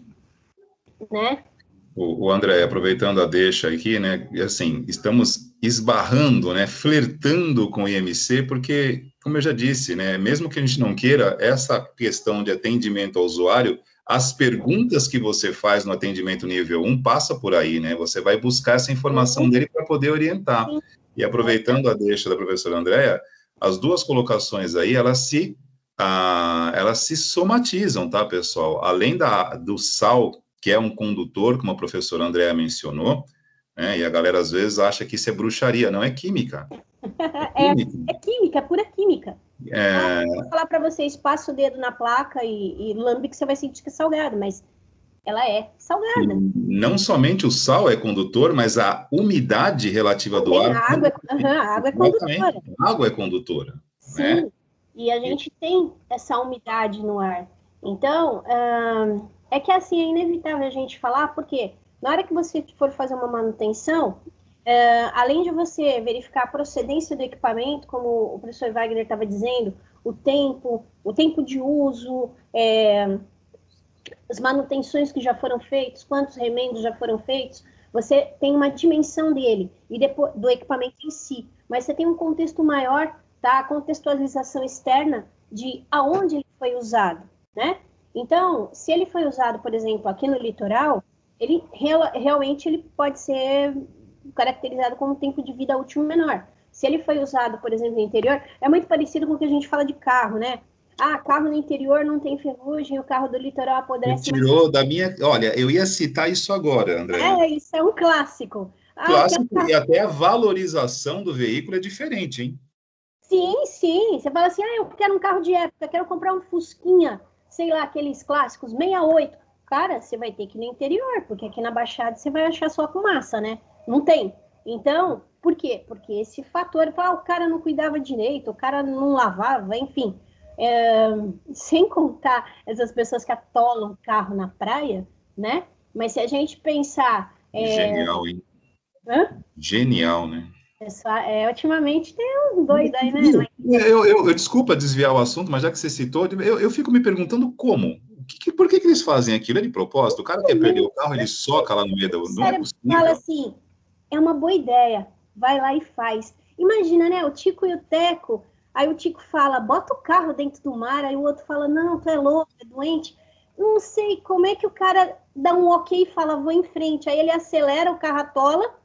né?
O André, aproveitando a deixa aqui, né, assim, estamos esbarrando, né, flertando com o IMC, porque, como eu já disse, né, mesmo que a gente não queira, essa questão de atendimento ao usuário, as perguntas que você faz no atendimento nível 1 passa por aí, né, você vai buscar essa informação dele para poder orientar. E aproveitando a deixa da professora Andréa, as duas colocações aí, elas se somatizam, tá, pessoal? Além do sal, que é um condutor, como a professora Andréa mencionou, né? E a galera às vezes acha que isso é bruxaria, não é química.
É química, é pura química.
É,
Eu vou falar para vocês, passa o dedo na placa e lambe que você vai sentir que é salgado, mas ela é salgada.
não somente o sal é condutor, mas a umidade relativa do
Também
ar.
a água é
Exatamente.
condutora.
A água é condutora, né?
Sim, e a gente tem essa umidade no ar. Então, é que assim, é inevitável a gente falar, porque na hora que você for fazer uma manutenção, além de você verificar a procedência do equipamento, como o professor Wagner estava dizendo, o tempo de uso, as manutenções que já foram feitas, quantos remendos já foram feitos, você tem uma dimensão dele e depois do equipamento em si, mas você tem um contexto maior, tá? A contextualização externa de aonde ele foi usado, né? Então, se ele foi usado, por exemplo, aqui no litoral, ele realmente ele pode ser caracterizado como tempo de vida útil menor. Se ele foi usado, por exemplo, no interior, é muito parecido com o que a gente fala de carro, né? Ah, carro no interior não tem ferrugem, o carro do litoral
Me
apodrece mais.
tirou da minha. Olha, eu ia citar isso agora, André.
Isso é um clássico. Ah,
Clássico, e até a valorização do veículo é diferente, hein?
sim, sim. Você fala assim, eu quero um carro de época, quero comprar um Fusquinha, sei lá, aqueles clássicos, 68. Cara, você vai ter que ir no interior, porque aqui na Baixada você vai achar só fumaça, né? Não tem. Então, por quê? Porque esse fator, o cara não cuidava direito, o cara não lavava, enfim. Sem contar essas pessoas que atolam o carro na praia, né? Mas se a gente pensar...
Genial, hein?
Hã?
Genial, né?
Ultimamente tem uns doidos aí, né?
Eu desculpa desviar o assunto, mas já que você citou, eu fico me perguntando como. Por que eles fazem aquilo? É de propósito? O cara quer perder o carro, ele soca lá no meio da.
O
Não é
cérebro fala
possível.
assim, é uma boa ideia, vai lá e faz. Imagina, né, o Tico e o Teco, aí o Tico fala, bota o carro dentro do mar, aí o outro fala, não, tu é louco, é doente. Não sei como é que o cara dá um ok e fala, vou em frente. Aí ele acelera, o carro atola,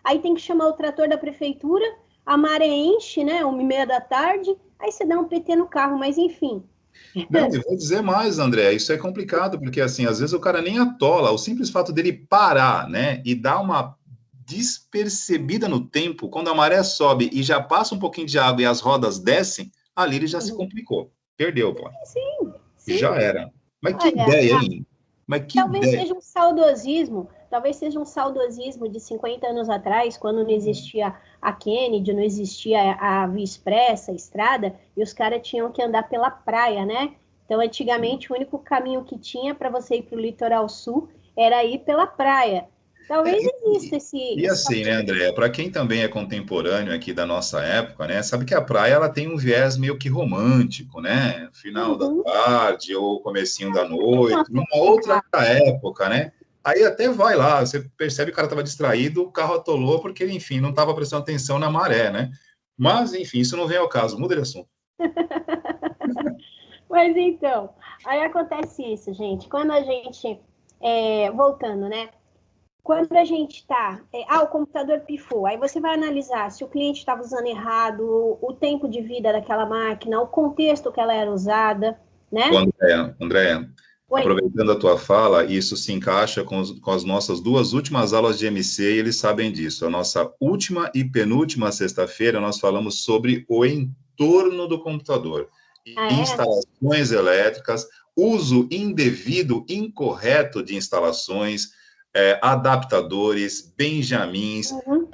aí tem que chamar o trator da prefeitura, a maré enche, né, 1h30 da tarde, aí você dá um PT no carro, mas enfim.
Não, eu vou dizer mais, André, isso é complicado, porque assim, às vezes o cara nem atola, o simples fato dele parar, né, e dar uma despercebida no tempo, quando a maré sobe e já passa um pouquinho de água e as rodas descem, ali ele já se complicou. Perdeu, pô.
Sim, sim.
Já era. Mas que
Olha,
ideia, hein? Mas que
talvez
ideia.
seja um saudosismo de 50 anos atrás, quando não existia a Kennedy, não existia a Via Expressa, a estrada, e os caras tinham que andar pela praia, né? Então, antigamente, o único caminho que tinha para você ir para o litoral sul era ir pela praia. Talvez exista
E
esse
assim, né, André, para quem também é contemporâneo aqui da nossa época, né, sabe que a praia ela tem um viés meio que romântico, né? Final da
uhum.
tarde ou comecinho da noite, numa outra época, né? Aí até vai lá, você percebe que o cara estava distraído, o carro atolou porque, enfim, não estava prestando atenção na maré, né? Mas, enfim, isso não vem ao caso, muda de assunto.
Mas então, aí acontece isso, gente. Quando a gente, voltando, né? Quando a gente está, o computador pifou, aí você vai analisar se o cliente estava usando errado, o tempo de vida daquela máquina, o contexto que ela era usada, né?
André,
Oi.
aproveitando a tua fala, isso se encaixa com as nossas duas últimas aulas de MC, e eles sabem disso. A nossa última e penúltima sexta-feira, nós falamos sobre o entorno do computador,
Ah, é?
instalações elétricas, uso indevido, incorreto de instalações, adaptadores, benjamins,
Uhum.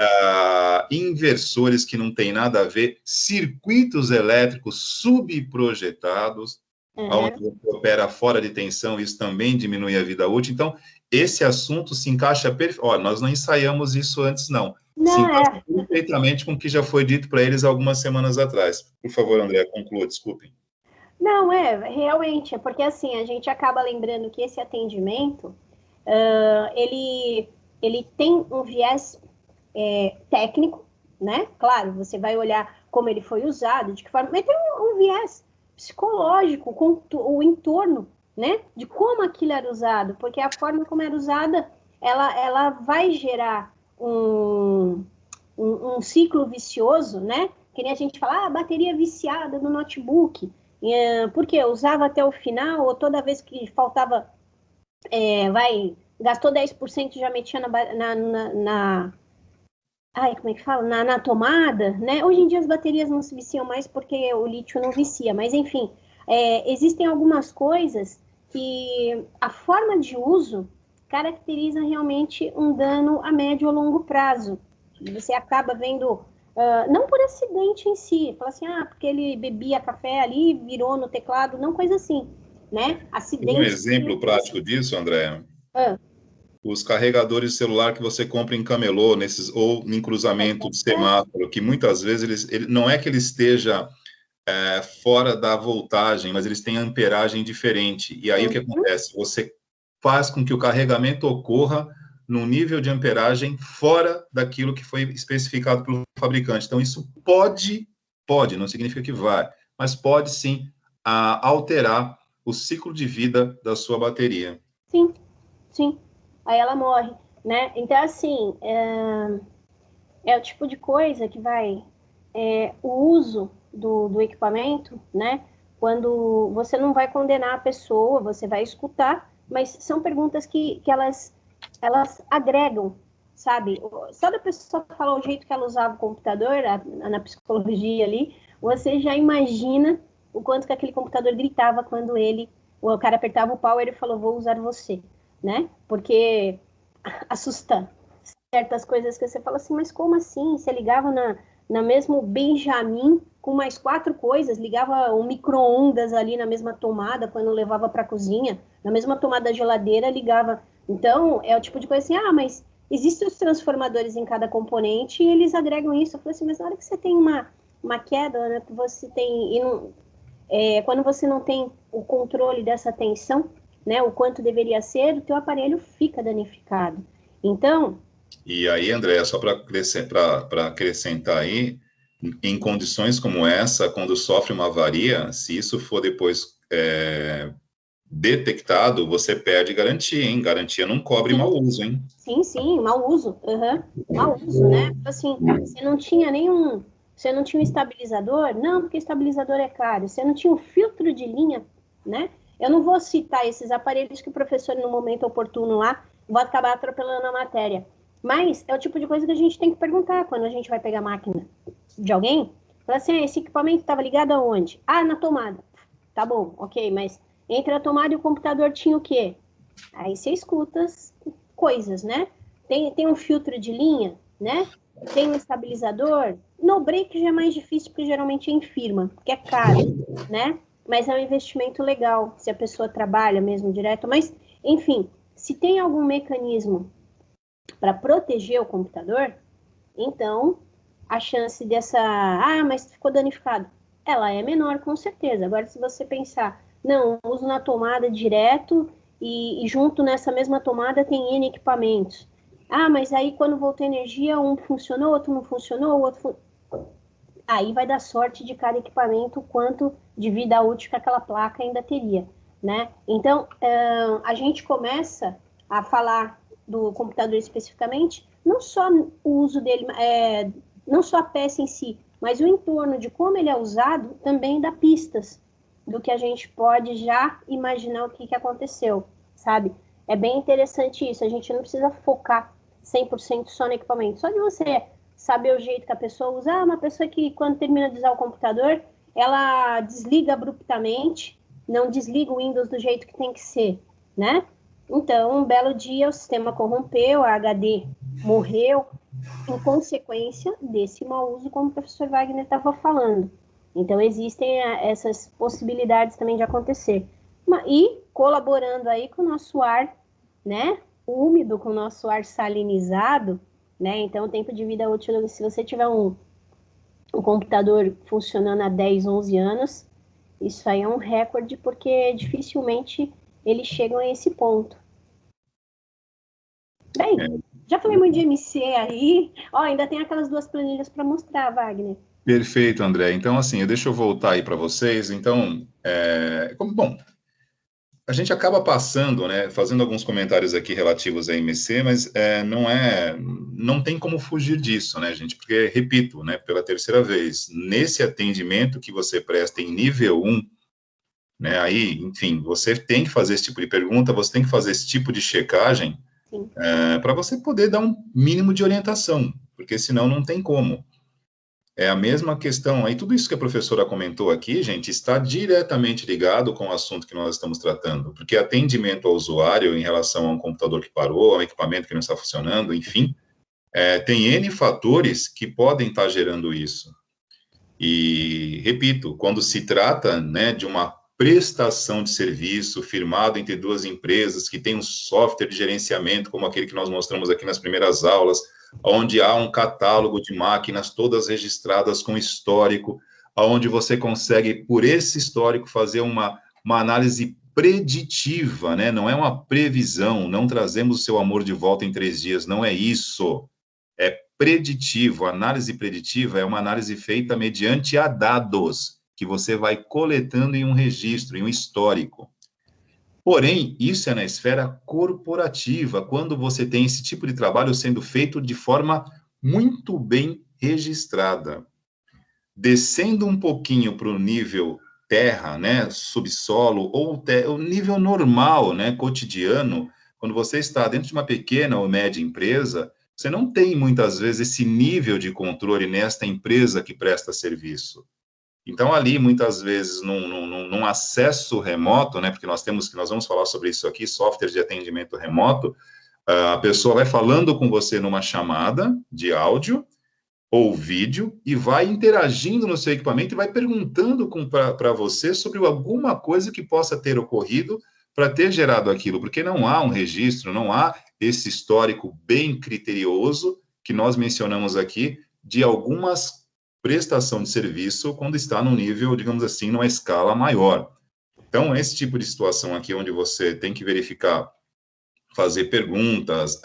inversores que não tem nada a ver, circuitos elétricos subprojetados, onde
Uhum.
você opera fora de tensão, isso também diminui a vida útil. Então, esse assunto se encaixa perfeitamente. Nós não ensaiamos isso antes, não. Se
Não,
encaixa perfeitamente com o que já foi dito para eles algumas semanas atrás. Por favor, André, conclua, desculpem.
não, realmente, é porque assim, a gente acaba lembrando que esse atendimento, ele, ele tem um viés técnico, né? Claro, você vai olhar como ele foi usado, de que forma, mas tem um viés psicológico com o entorno, né? De como aquilo era usado, porque a forma como era usada, ela vai gerar um ciclo vicioso, né? Que nem a gente fala, bateria viciada no notebook, porque eu usava até o final, ou toda vez que faltava, gastou 10%, já metia como é que fala? Na tomada, né? Hoje em dia as baterias não se viciam mais porque o lítio não vicia, mas enfim, existem algumas coisas que a forma de uso caracteriza realmente um dano a médio ou longo prazo. Você acaba vendo, não por acidente em si, fala assim, porque ele bebia café ali, virou no teclado, não coisa assim, né?
Um
Acidentes.
exemplo prático disso, André,
Ah,
os carregadores de celular que você compra em camelô, ou em cruzamento de
é,
semáforo, que muitas vezes não é que ele esteja fora da voltagem, mas eles têm amperagem diferente. E aí o que acontece? Você faz com que o carregamento ocorra num nível de amperagem fora daquilo que foi especificado pelo fabricante. Então, isso pode, não significa que vai, mas pode sim alterar o ciclo de vida da sua bateria.
sim, sim. Aí ela morre, né? Então, assim, é o tipo de coisa que o uso do equipamento, né? Quando você não vai condenar a pessoa, você vai escutar, mas são perguntas que elas agregam, sabe? Só da pessoa falar o jeito que ela usava o computador, na psicologia ali, você já imagina o quanto que aquele computador gritava quando o cara apertava o power e falou, vou usar você, né? Porque assusta certas coisas que você fala assim, mas como assim? Você ligava na mesmo Benjamin com mais 4 coisas, ligava o micro-ondas ali na mesma tomada quando levava para a cozinha, na mesma tomada da geladeira ligava. Então, é o tipo de coisa assim, mas existem os transformadores em cada componente e eles agregam isso. Eu falei assim, mas na hora que você tem uma queda, né, que você tem, quando você não tem o controle dessa tensão, né, o quanto deveria ser, o teu aparelho fica danificado. Então,
E aí, André, só para acrescentar aí, em condições como essa, quando sofre uma avaria, se isso for depois detectado, você perde garantia, hein? Garantia não cobre mau uso, hein?
sim, mau uso. Mau uso, né? Assim, você não tinha um estabilizador? Não, porque estabilizador é caro. Você não tinha um filtro de linha, né? Eu não vou citar esses aparelhos que o professor, no momento oportuno lá, vai acabar atropelando a matéria. Mas é o tipo de coisa que a gente tem que perguntar quando a gente vai pegar a máquina de alguém. Fala assim, esse equipamento estava ligado aonde? Na tomada. Tá bom, ok, mas entre a tomada e o computador tinha o quê? Aí você escuta coisas, né? Tem um filtro de linha, né? Tem um estabilizador. No break já é mais difícil, porque geralmente é em firma, porque é caro, né? Mas é um investimento legal, se a pessoa trabalha mesmo direto. Mas, enfim, se tem algum mecanismo para proteger o computador, então a chance mas ficou danificado, ela é menor com certeza. Agora, se você pensar, não, uso na tomada direto e junto nessa mesma tomada tem N equipamentos. Mas aí quando voltou energia, um funcionou, outro não funcionou, o outro. Aí vai dar sorte de cada equipamento, quanto de vida útil que aquela placa ainda teria, né? Então, a gente começa a falar do computador especificamente, não só o uso dele, não só a peça em si, mas o entorno de como ele é usado também dá pistas do que a gente pode já imaginar o que aconteceu, sabe? É bem interessante isso, a gente não precisa focar 100% só no equipamento, só de você saber o jeito que a pessoa usa. Uma pessoa que, quando termina de usar o computador, ela desliga abruptamente, não desliga o Windows do jeito que tem que ser, né? Então, um belo dia, o sistema corrompeu, a HD morreu, em consequência desse mau uso, como o professor Wagner estava falando. Então, existem essas possibilidades também de acontecer. E colaborando aí com o nosso ar, né, úmido, com o nosso ar salinizado, né? Então, o tempo de vida útil, se você tiver um computador funcionando há 10, 11 anos, isso aí é um recorde, porque dificilmente eles chegam a esse ponto. Bem, já falei muito de MC aí. Ainda tem aquelas 2 planilhas para mostrar, Wagner.
Perfeito, André. Então, assim, deixa eu voltar aí para vocês. Então, bom, a gente acaba passando, né, fazendo alguns comentários aqui relativos a MC, mas não tem como fugir disso, né, gente? Porque, repito, né, pela terceira vez, nesse atendimento que você presta em nível 1, né, aí, enfim, você tem que fazer esse tipo de pergunta, você tem que fazer esse tipo de checagem para você poder dar um mínimo de orientação, porque senão não tem como. É a mesma questão. Aí tudo isso que a professora comentou aqui, gente, está diretamente ligado com o assunto que nós estamos tratando, porque atendimento ao usuário em relação a um computador que parou, a um equipamento que não está funcionando, enfim, tem N fatores que podem estar gerando isso. E, repito, quando se trata, né, de uma prestação de serviço firmado entre duas empresas que tem um software de gerenciamento, como aquele que nós mostramos aqui nas primeiras aulas, onde há um catálogo de máquinas todas registradas com histórico, onde você consegue, por esse histórico, fazer uma análise preditiva, né? Não é uma previsão, não trazemos o seu amor de volta em 3 dias, não é isso. É preditivo. A análise preditiva é uma análise feita mediante a dados, que você vai coletando em um registro, em um histórico. Porém, isso é na esfera corporativa, quando você tem esse tipo de trabalho sendo feito de forma muito bem registrada. Descendo um pouquinho para o nível terra, né, subsolo, ou o nível normal, né, cotidiano, quando você está dentro de uma pequena ou média empresa, você não tem, muitas vezes, esse nível de controle nesta empresa que presta serviço. Então, ali, muitas vezes, num acesso remoto, né, porque nós vamos falar sobre isso aqui, software de atendimento remoto, a pessoa vai falando com você numa chamada de áudio ou vídeo e vai interagindo no seu equipamento e vai perguntando para você sobre alguma coisa que possa ter ocorrido para ter gerado aquilo, porque não há um registro, não há esse histórico bem criterioso que nós mencionamos aqui de algumas prestação de serviço quando está num nível, digamos assim, numa escala maior. Então, esse tipo de situação aqui, onde você tem que verificar, fazer perguntas,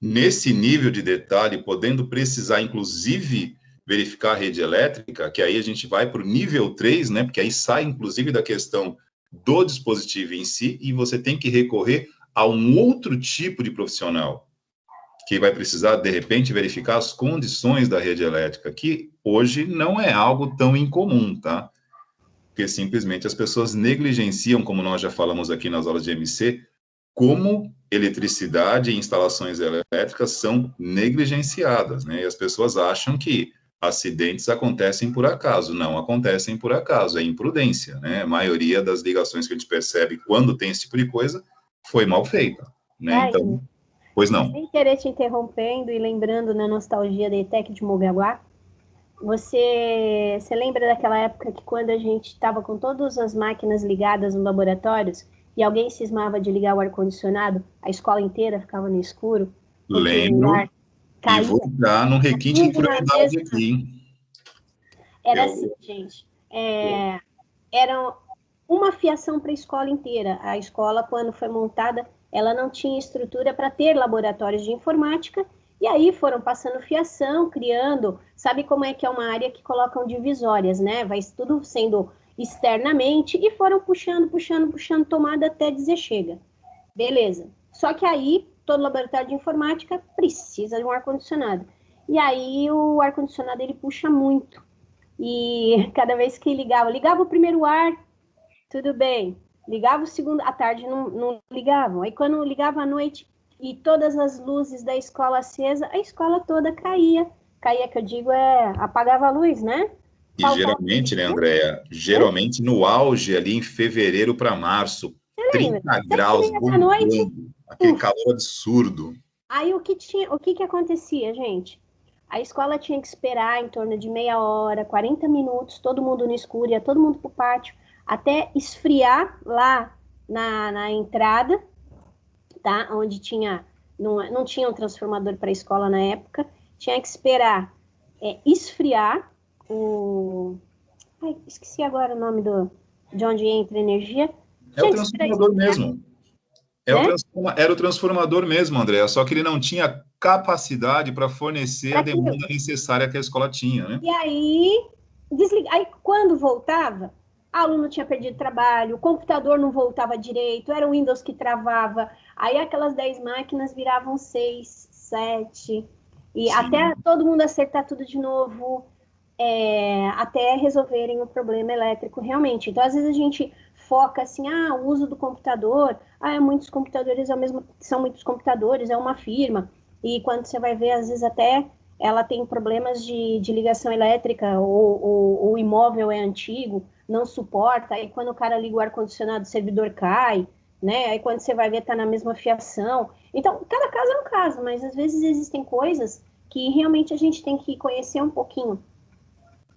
nesse nível de detalhe, podendo precisar, inclusive, verificar a rede elétrica, que aí a gente vai para o nível 3, né, porque aí sai, inclusive, da questão do dispositivo em si, e você tem que recorrer a um outro tipo de profissional, que vai precisar, de repente, verificar as condições da rede elétrica, que hoje não é algo tão incomum, tá? Porque simplesmente as pessoas negligenciam, como nós já falamos aqui nas aulas de MC, como eletricidade e instalações elétricas são negligenciadas, né? E as pessoas acham que acidentes acontecem por acaso. Não acontecem por acaso, é imprudência, né? A maioria das ligações que a gente percebe quando tem esse tipo de coisa foi mal feita, né? Então, pois não.
Sem querer te interrompendo e lembrando na nostalgia da ETEC de Mongaguá, você lembra daquela época que quando a gente estava com todas as máquinas ligadas nos laboratórios e alguém cismava de ligar o ar-condicionado, a escola inteira ficava no escuro?
Lembro, e vou dar num requinte de crueldade aqui, hein?
Era assim, gente, era uma fiação para a escola inteira. A escola, quando foi montada, ela não tinha estrutura para ter laboratórios de informática, e aí foram passando fiação, criando, sabe como é que é uma área que colocam divisórias, né? Vai tudo sendo externamente, e foram puxando tomada até dizer chega. Beleza. Só que aí, todo laboratório de informática precisa de um ar-condicionado. E aí, o ar-condicionado, ele puxa muito. E cada vez que ligava o primeiro ar, tudo bem. Ligava o segundo, à tarde não ligavam. Aí quando ligava à noite e todas as luzes da escola acesa, a escola toda caía. Caía, que eu digo, apagava a luz, né?
E geralmente, né, Andréia? Geralmente no auge ali em fevereiro para março, 30 graus, bombando, aquele calor absurdo.
Aí o que acontecia, gente? A escola tinha que esperar em torno de meia hora, 40 minutos, todo mundo no escuro, ia todo mundo pro pátio, até esfriar lá na entrada, tá? Onde não tinha um transformador para a escola na época, tinha que esperar esfriar esqueci agora o nome de onde entra energia.
É o transformador mesmo. Era o transformador mesmo, André, só que ele não tinha capacidade para fornecer a demanda necessária que a escola tinha, né?
E aí, aí quando voltava, aluno tinha perdido trabalho, o computador não voltava direito, era o Windows que travava, aí aquelas 10 máquinas viravam 6, 7, e sim, até todo mundo acertar tudo de novo, até resolverem o problema elétrico realmente. Então, às vezes a gente foca assim, o uso do computador, muitos computadores são muitos computadores, é uma firma, e quando você vai ver, às vezes até ela tem problemas de ligação elétrica, ou o imóvel é antigo, não suporta, aí quando o cara liga o ar-condicionado, o servidor cai, né? Aí quando você vai ver, tá na mesma fiação. Então, cada caso é um caso, mas às vezes existem coisas que realmente a gente tem que conhecer um pouquinho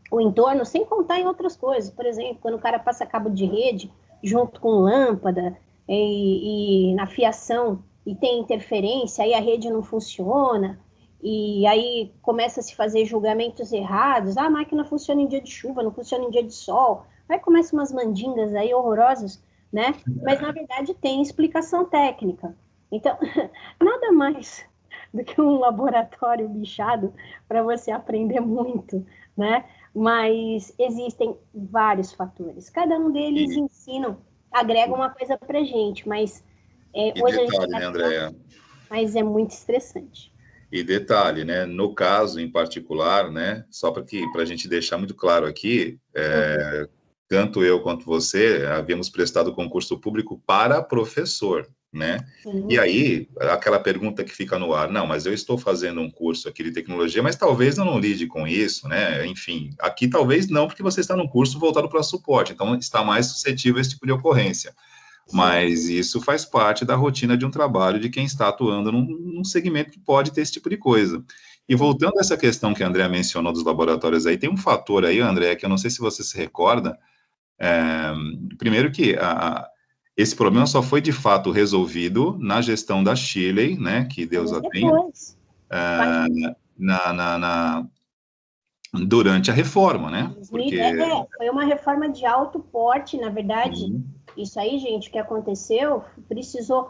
o entorno, sem contar em outras coisas. Por exemplo, quando o cara passa cabo de rede junto com lâmpada e na fiação e tem interferência, aí a rede não funciona, e aí começa a se fazer julgamentos errados. Ah, a máquina funciona em dia de chuva, não funciona em dia de sol. Aí começam umas mandingas aí horrorosas, né? Mas na verdade tem explicação técnica. Então, nada mais do que um laboratório bichado para você aprender muito, né? Mas existem vários fatores. Cada um deles ensinam, agrega uma coisa para gente, mas hoje a gente
detalhe,
vai
né,
falar,
Andréa?
mas é muito estressante.
E detalhe, né? No caso em particular, né? Só para a gente deixar muito claro aqui, tanto eu quanto você havíamos prestado concurso público para professor, né? E
Sim.
aí, aquela pergunta que fica no ar, não, mas eu estou fazendo um curso aqui de tecnologia, mas talvez eu não lide com isso, né? Enfim, aqui talvez não, porque você está num curso voltado para suporte, então está mais suscetível a esse tipo de ocorrência. Mas isso faz parte da rotina de um trabalho de quem está atuando num segmento que pode ter esse tipo de coisa. E voltando a essa questão que a André mencionou dos laboratórios aí, tem um fator aí, André, que eu não sei se você se recorda, primeiro que esse problema só foi de fato resolvido na gestão da Shirley, né, que Deus
Anos
a tenha,
depois.
durante a reforma, né,
2000,
porque...
foi uma reforma de alto porte, na verdade. Isso aí, gente, que aconteceu, precisou.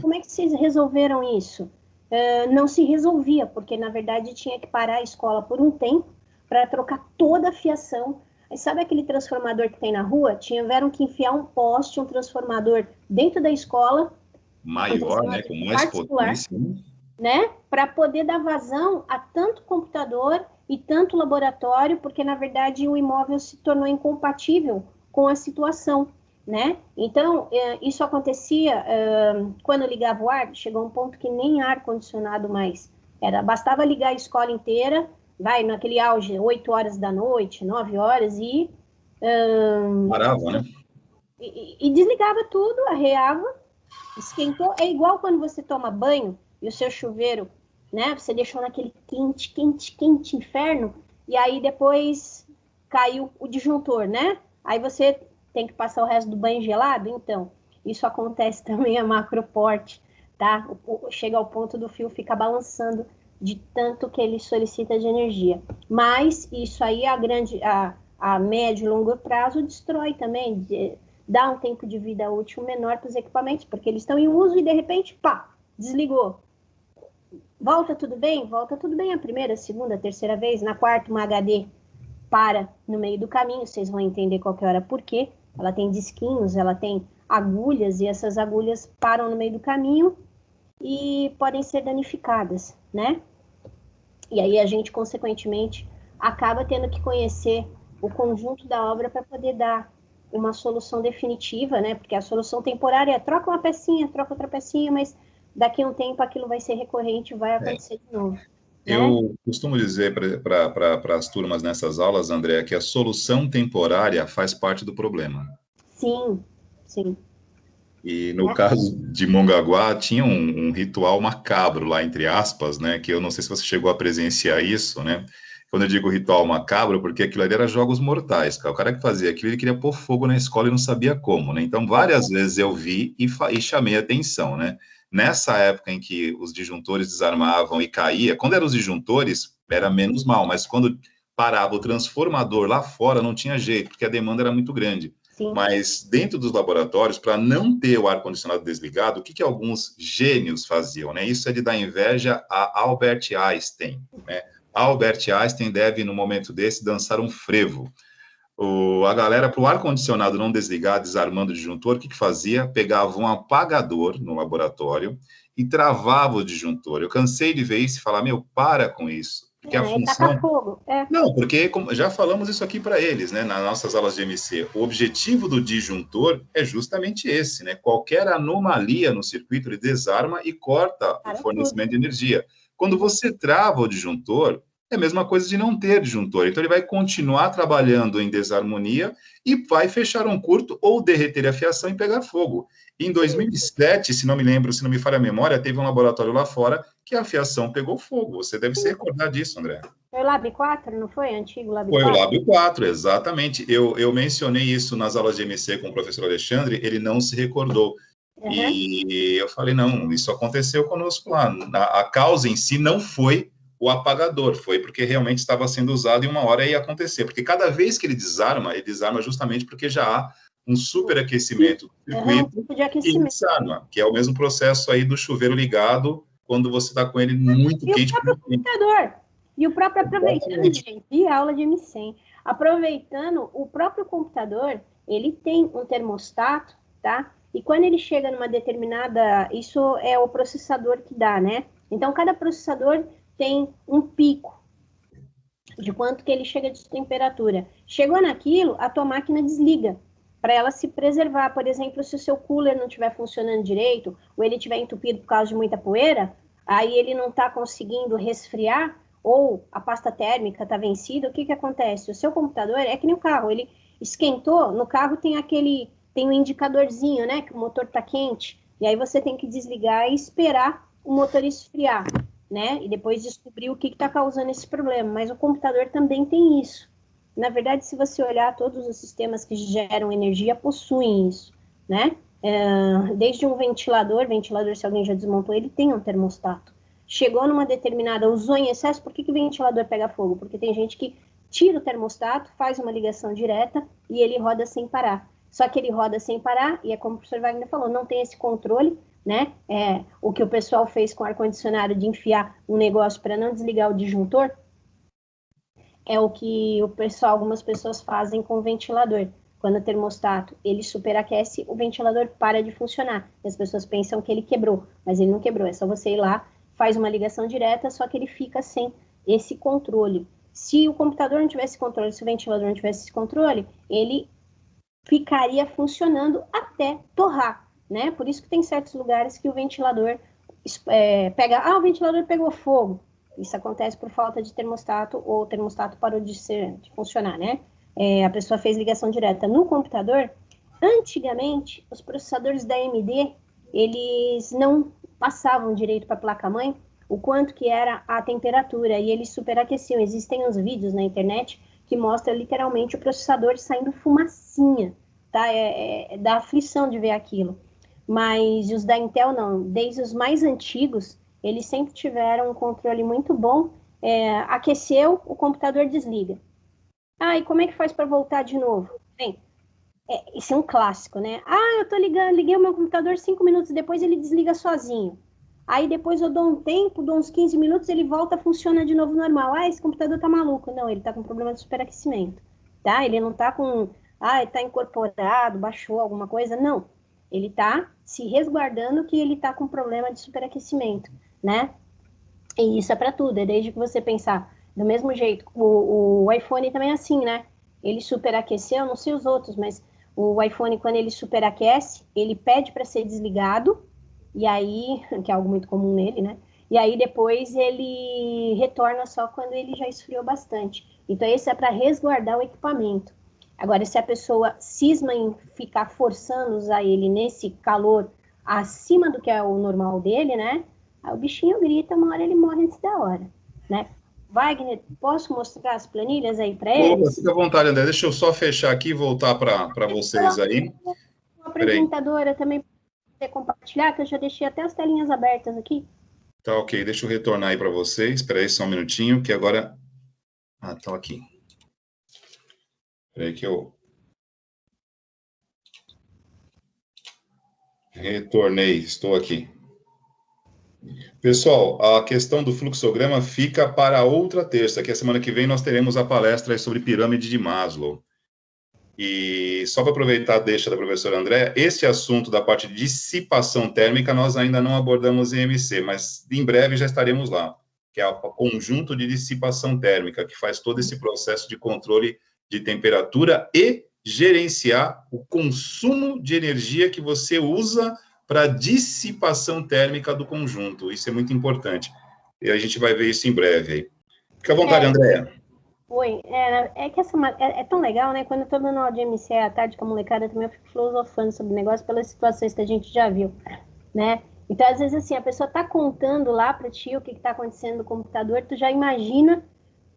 Como é que vocês resolveram isso? Não se resolvia, porque na verdade tinha que parar a escola por um tempo para trocar toda a fiação. Aí, sabe aquele transformador que tem na rua? Tiveram que enfiar um poste, um transformador dentro da escola, um
maior, né,
transformador
com mais
particular,
potência, né?
né, para poder dar vazão a tanto computador e tanto laboratório, porque na verdade o imóvel se tornou incompatível com a situação, né? Então, isso acontecia quando ligava o ar, chegou um ponto que nem ar condicionado mais era, bastava ligar a escola inteira, vai naquele auge, 8 horas da noite, 9 horas
Parava, né?
e desligava tudo, arreava, esquentou. É igual quando você toma banho e o seu chuveiro, né? Você deixou naquele quente, quente, quente inferno, e aí depois caiu o disjuntor, né? Aí você tem que passar o resto do banho gelado. Então, isso acontece também a macroporte, tá? Chega ao ponto do fio ficar balançando de tanto que ele solicita de energia. Mas isso aí, a médio e longo prazo, destrói também, dá um tempo de vida útil menor para os equipamentos, porque eles estão em uso e de repente, pá, desligou. Volta tudo bem? Volta tudo bem a primeira, segunda, terceira vez, na quarta uma HD para no meio do caminho, vocês vão entender qualquer hora por quê. Ela tem disquinhos, ela tem agulhas, e essas agulhas param no meio do caminho e podem ser danificadas, né? E aí a gente, consequentemente, acaba tendo que conhecer o conjunto da obra para poder dar uma solução definitiva, né? Porque a solução temporária é troca uma pecinha, troca outra pecinha, mas daqui a um tempo aquilo vai ser recorrente, vai acontecer de novo, né?
Eu costumo dizer para as turmas nessas aulas, André, que a solução temporária faz parte do problema.
Sim, sim.
E no
Né?
caso de Mongaguá, tinha um ritual macabro lá, entre aspas, né? Que eu não sei se você chegou a presenciar isso, né? Quando eu digo ritual macabro, porque aquilo ali era jogos mortais, cara. O cara que fazia aquilo, ele queria pôr fogo na escola e não sabia como, né? Então, várias vezes eu vi e chamei a atenção, né? Nessa época em que os disjuntores desarmavam e caía, quando eram os disjuntores, era menos mal, mas quando parava o transformador lá fora, não tinha jeito, porque a demanda era muito grande.
Sim.
Mas dentro dos laboratórios, para não ter o ar-condicionado desligado, o que alguns gênios faziam, né? Isso é de dar inveja a Albert Einstein, né? Albert Einstein deve, no momento desse, dançar um frevo. A galera, para o ar-condicionado não desligar, desarmando o disjuntor, o que fazia? Pegava um apagador no laboratório e travava o disjuntor. Eu cansei de ver isso e falar, meu, para com isso. Porque a
É tacar
função...
fogo.
Não, porque já falamos isso aqui para eles, né, nas nossas aulas de MC. O objetivo do disjuntor é justamente esse, né? Qualquer anomalia no circuito, ele desarma e corta o
Para tudo.
fornecimento de energia. Quando você trava o disjuntor, é a mesma coisa de não ter disjuntor. Então, ele vai continuar trabalhando em desarmonia e vai fechar um curto ou derreter a fiação e pegar fogo. Em 2007, se não me lembro, se não me falha a memória, teve um laboratório lá fora que a fiação pegou fogo. Você deve se recordar disso, André.
Foi o Lab 4, não foi? Antigo Lab
Foi
4?
o Lab 4, exatamente. Eu mencionei isso nas aulas de MC com o professor Alexandre, ele não se recordou.
Uhum.
E eu falei, não, isso aconteceu conosco lá. A causa em si não foi o apagador, foi porque realmente estava sendo usado e uma hora ia acontecer. Porque cada vez que ele desarma justamente porque já há um superaquecimento do circuito e desarma, que é o mesmo processo aí do chuveiro ligado quando você está com ele muito quente.
E o próprio computador. E o próprio, aproveitando, gente, de aula de M100, aproveitando, o próprio computador, ele tem um termostato, tá? E quando ele chega numa determinada, isso é o processador que dá, né? Então, cada processador tem um pico de quanto que ele chega de temperatura. Chegou naquilo, a tua máquina desliga, para ela se preservar. Por exemplo, se o seu cooler não estiver funcionando direito, ou ele estiver entupido por causa de muita poeira, aí ele não está conseguindo resfriar, ou a pasta térmica está vencida, o que que acontece? O seu computador é que nem o carro, ele esquentou, no carro tem um indicadorzinho, né, que o motor está quente, e aí você tem que desligar e esperar o motor esfriar, né, e depois descobrir o que está causando esse problema, mas o computador também tem isso. Na verdade, se você olhar, todos os sistemas que geram energia possuem isso, né, desde um ventilador, se alguém já desmontou, ele tem um termostato. Chegou numa determinada, usou em excesso, por que o ventilador pega fogo? Porque tem gente que tira o termostato, faz uma ligação direta e ele roda sem parar. Só que ele roda sem parar, e é como o professor Wagner falou, não tem esse controle, né? O que o pessoal fez com o ar-condicionado de enfiar um negócio para não desligar o disjuntor, é o que algumas pessoas fazem com o ventilador. Quando o termostato ele superaquece, o ventilador para de funcionar. E as pessoas pensam que ele quebrou, mas ele não quebrou, é só você ir lá, faz uma ligação direta, só que ele fica sem esse controle. Se o computador não tivesse controle, se o ventilador não tivesse esse controle, ele ficaria funcionando até torrar, né? Por isso que tem certos lugares que o ventilador o ventilador pegou fogo. Isso acontece por falta de termostato, ou o termostato parou de funcionar, né? A pessoa fez ligação direta no computador. Antigamente, os processadores da AMD, eles não passavam direito para a placa-mãe o quanto que era a temperatura, e eles superaqueciam. Existem uns vídeos na internet que mostram literalmente o processador saindo fumacinha, tá? Dá aflição de ver aquilo. Mas os da Intel não, desde os mais antigos, eles sempre tiveram um controle muito bom. Aqueceu, o computador desliga. E como é que faz para voltar de novo? Bem, isso é um clássico, né? Liguei o meu computador 5 minutos depois, ele desliga sozinho. Aí depois eu dou um tempo, dou uns 15 minutos, ele volta, funciona de novo normal. Esse computador tá maluco. Não, ele tá com problema de superaquecimento, tá? Ele não tá com, tá incorporado, baixou alguma coisa, não. Ele tá se resguardando que ele tá com problema de superaquecimento, né? E isso é para tudo, desde que você pensar do mesmo jeito. O iPhone também é assim, né? Ele superaqueceu, não sei os outros, mas o iPhone, quando ele superaquece, ele pede para ser desligado, e aí, que é algo muito comum nele, né? E aí depois ele retorna só quando ele já esfriou bastante. Então esse é para resguardar o equipamento. Agora, se a pessoa cisma em ficar forçando usar ele nesse calor acima do que é o normal dele, né? Aí o bichinho grita, uma hora ele morre antes da hora, né? Wagner, posso mostrar as planilhas aí para eles?
Fica à vontade, André. Deixa eu só fechar aqui e voltar para vocês aí.
A apresentadora também pode compartilhar, que eu já deixei até as telinhas abertas aqui.
Tá, ok. Deixa eu retornar aí para vocês. Espera aí só um minutinho, que agora... tá aqui. Espera aí que eu... Retornei, estou aqui. Pessoal, a questão do fluxograma fica para outra terça, que a semana que vem nós teremos a palestra sobre pirâmide de Maslow. E só para aproveitar a deixa da professora André, esse assunto da parte de dissipação térmica nós ainda não abordamos em MC, mas em breve já estaremos lá, que é o conjunto de dissipação térmica, que faz todo esse processo de controle de temperatura e gerenciar o consumo de energia que você usa para dissipação térmica do conjunto. Isso é muito importante. E a gente vai ver isso em breve aí. Fica à vontade, Andréia.
Oi, é que é tão legal, né? Quando eu tô dando aula de MCE à tarde com a molecada também, eu fico filosofando sobre o negócio pelas situações que a gente já viu, né? Então, às vezes, assim, a pessoa tá contando lá para ti o que tá acontecendo no computador, tu já imagina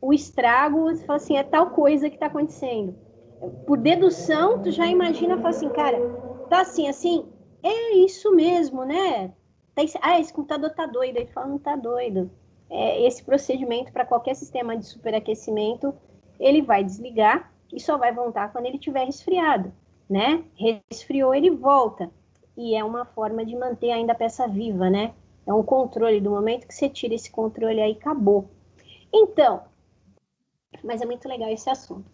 o estrago, você fala assim, é tal coisa que tá acontecendo. Por dedução, tu já imagina, fala assim, cara, tá assim, é isso mesmo, né? Esse computador tá doido. Aí tu fala, não tá doido. Esse procedimento para qualquer sistema de superaquecimento, ele vai desligar e só vai voltar quando ele tiver resfriado, né? Resfriou, ele volta. E é uma forma de manter ainda a peça viva, né? É um controle. Do momento que você tira esse controle aí, acabou. Então, mas é muito legal esse assunto.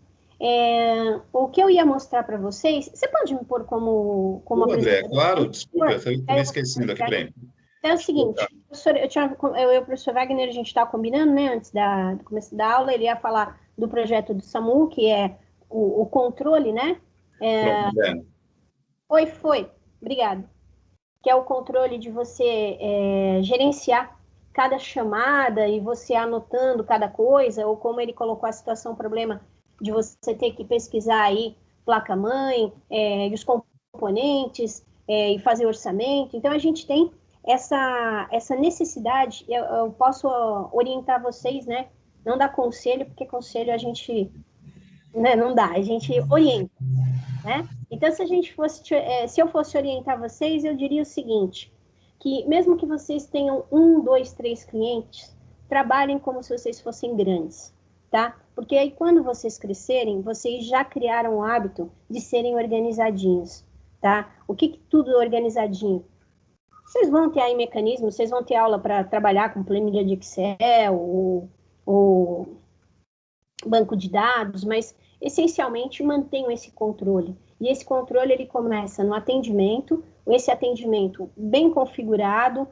O que eu ia mostrar para vocês, você pode me pôr como
Ô, André,
apresentador?
claro, desculpa, eu estava esquecendo aqui, peraí.
Então é o
Deixa eu
seguinte,
colocar.
eu e o professor Wagner, a gente estava combinando, né, antes do começo da aula, ele ia falar do projeto do SAMU, que é o controle, né?
Pronto, André.
Foi, obrigado. Que é o controle de você gerenciar cada chamada e você anotando cada coisa, ou como ele colocou a situação, o problema de você ter que pesquisar aí placa-mãe, e os componentes, e fazer orçamento. Então, a gente tem essa necessidade, eu posso orientar vocês, né? Não dar conselho, porque conselho a gente, né, não dá, a gente orienta, né? Então, se eu fosse orientar vocês, eu diria o seguinte, que mesmo que vocês tenham 1, 2, 3 clientes, trabalhem como se vocês fossem grandes, tá? Porque aí, quando vocês crescerem, vocês já criaram o hábito de serem organizadinhos, tá? O que tudo organizadinho? Vocês vão ter aí mecanismos, vocês vão ter aula para trabalhar com planilha de Excel, ou banco de dados, mas essencialmente mantenham esse controle. E esse controle ele começa no atendimento, esse atendimento bem configurado,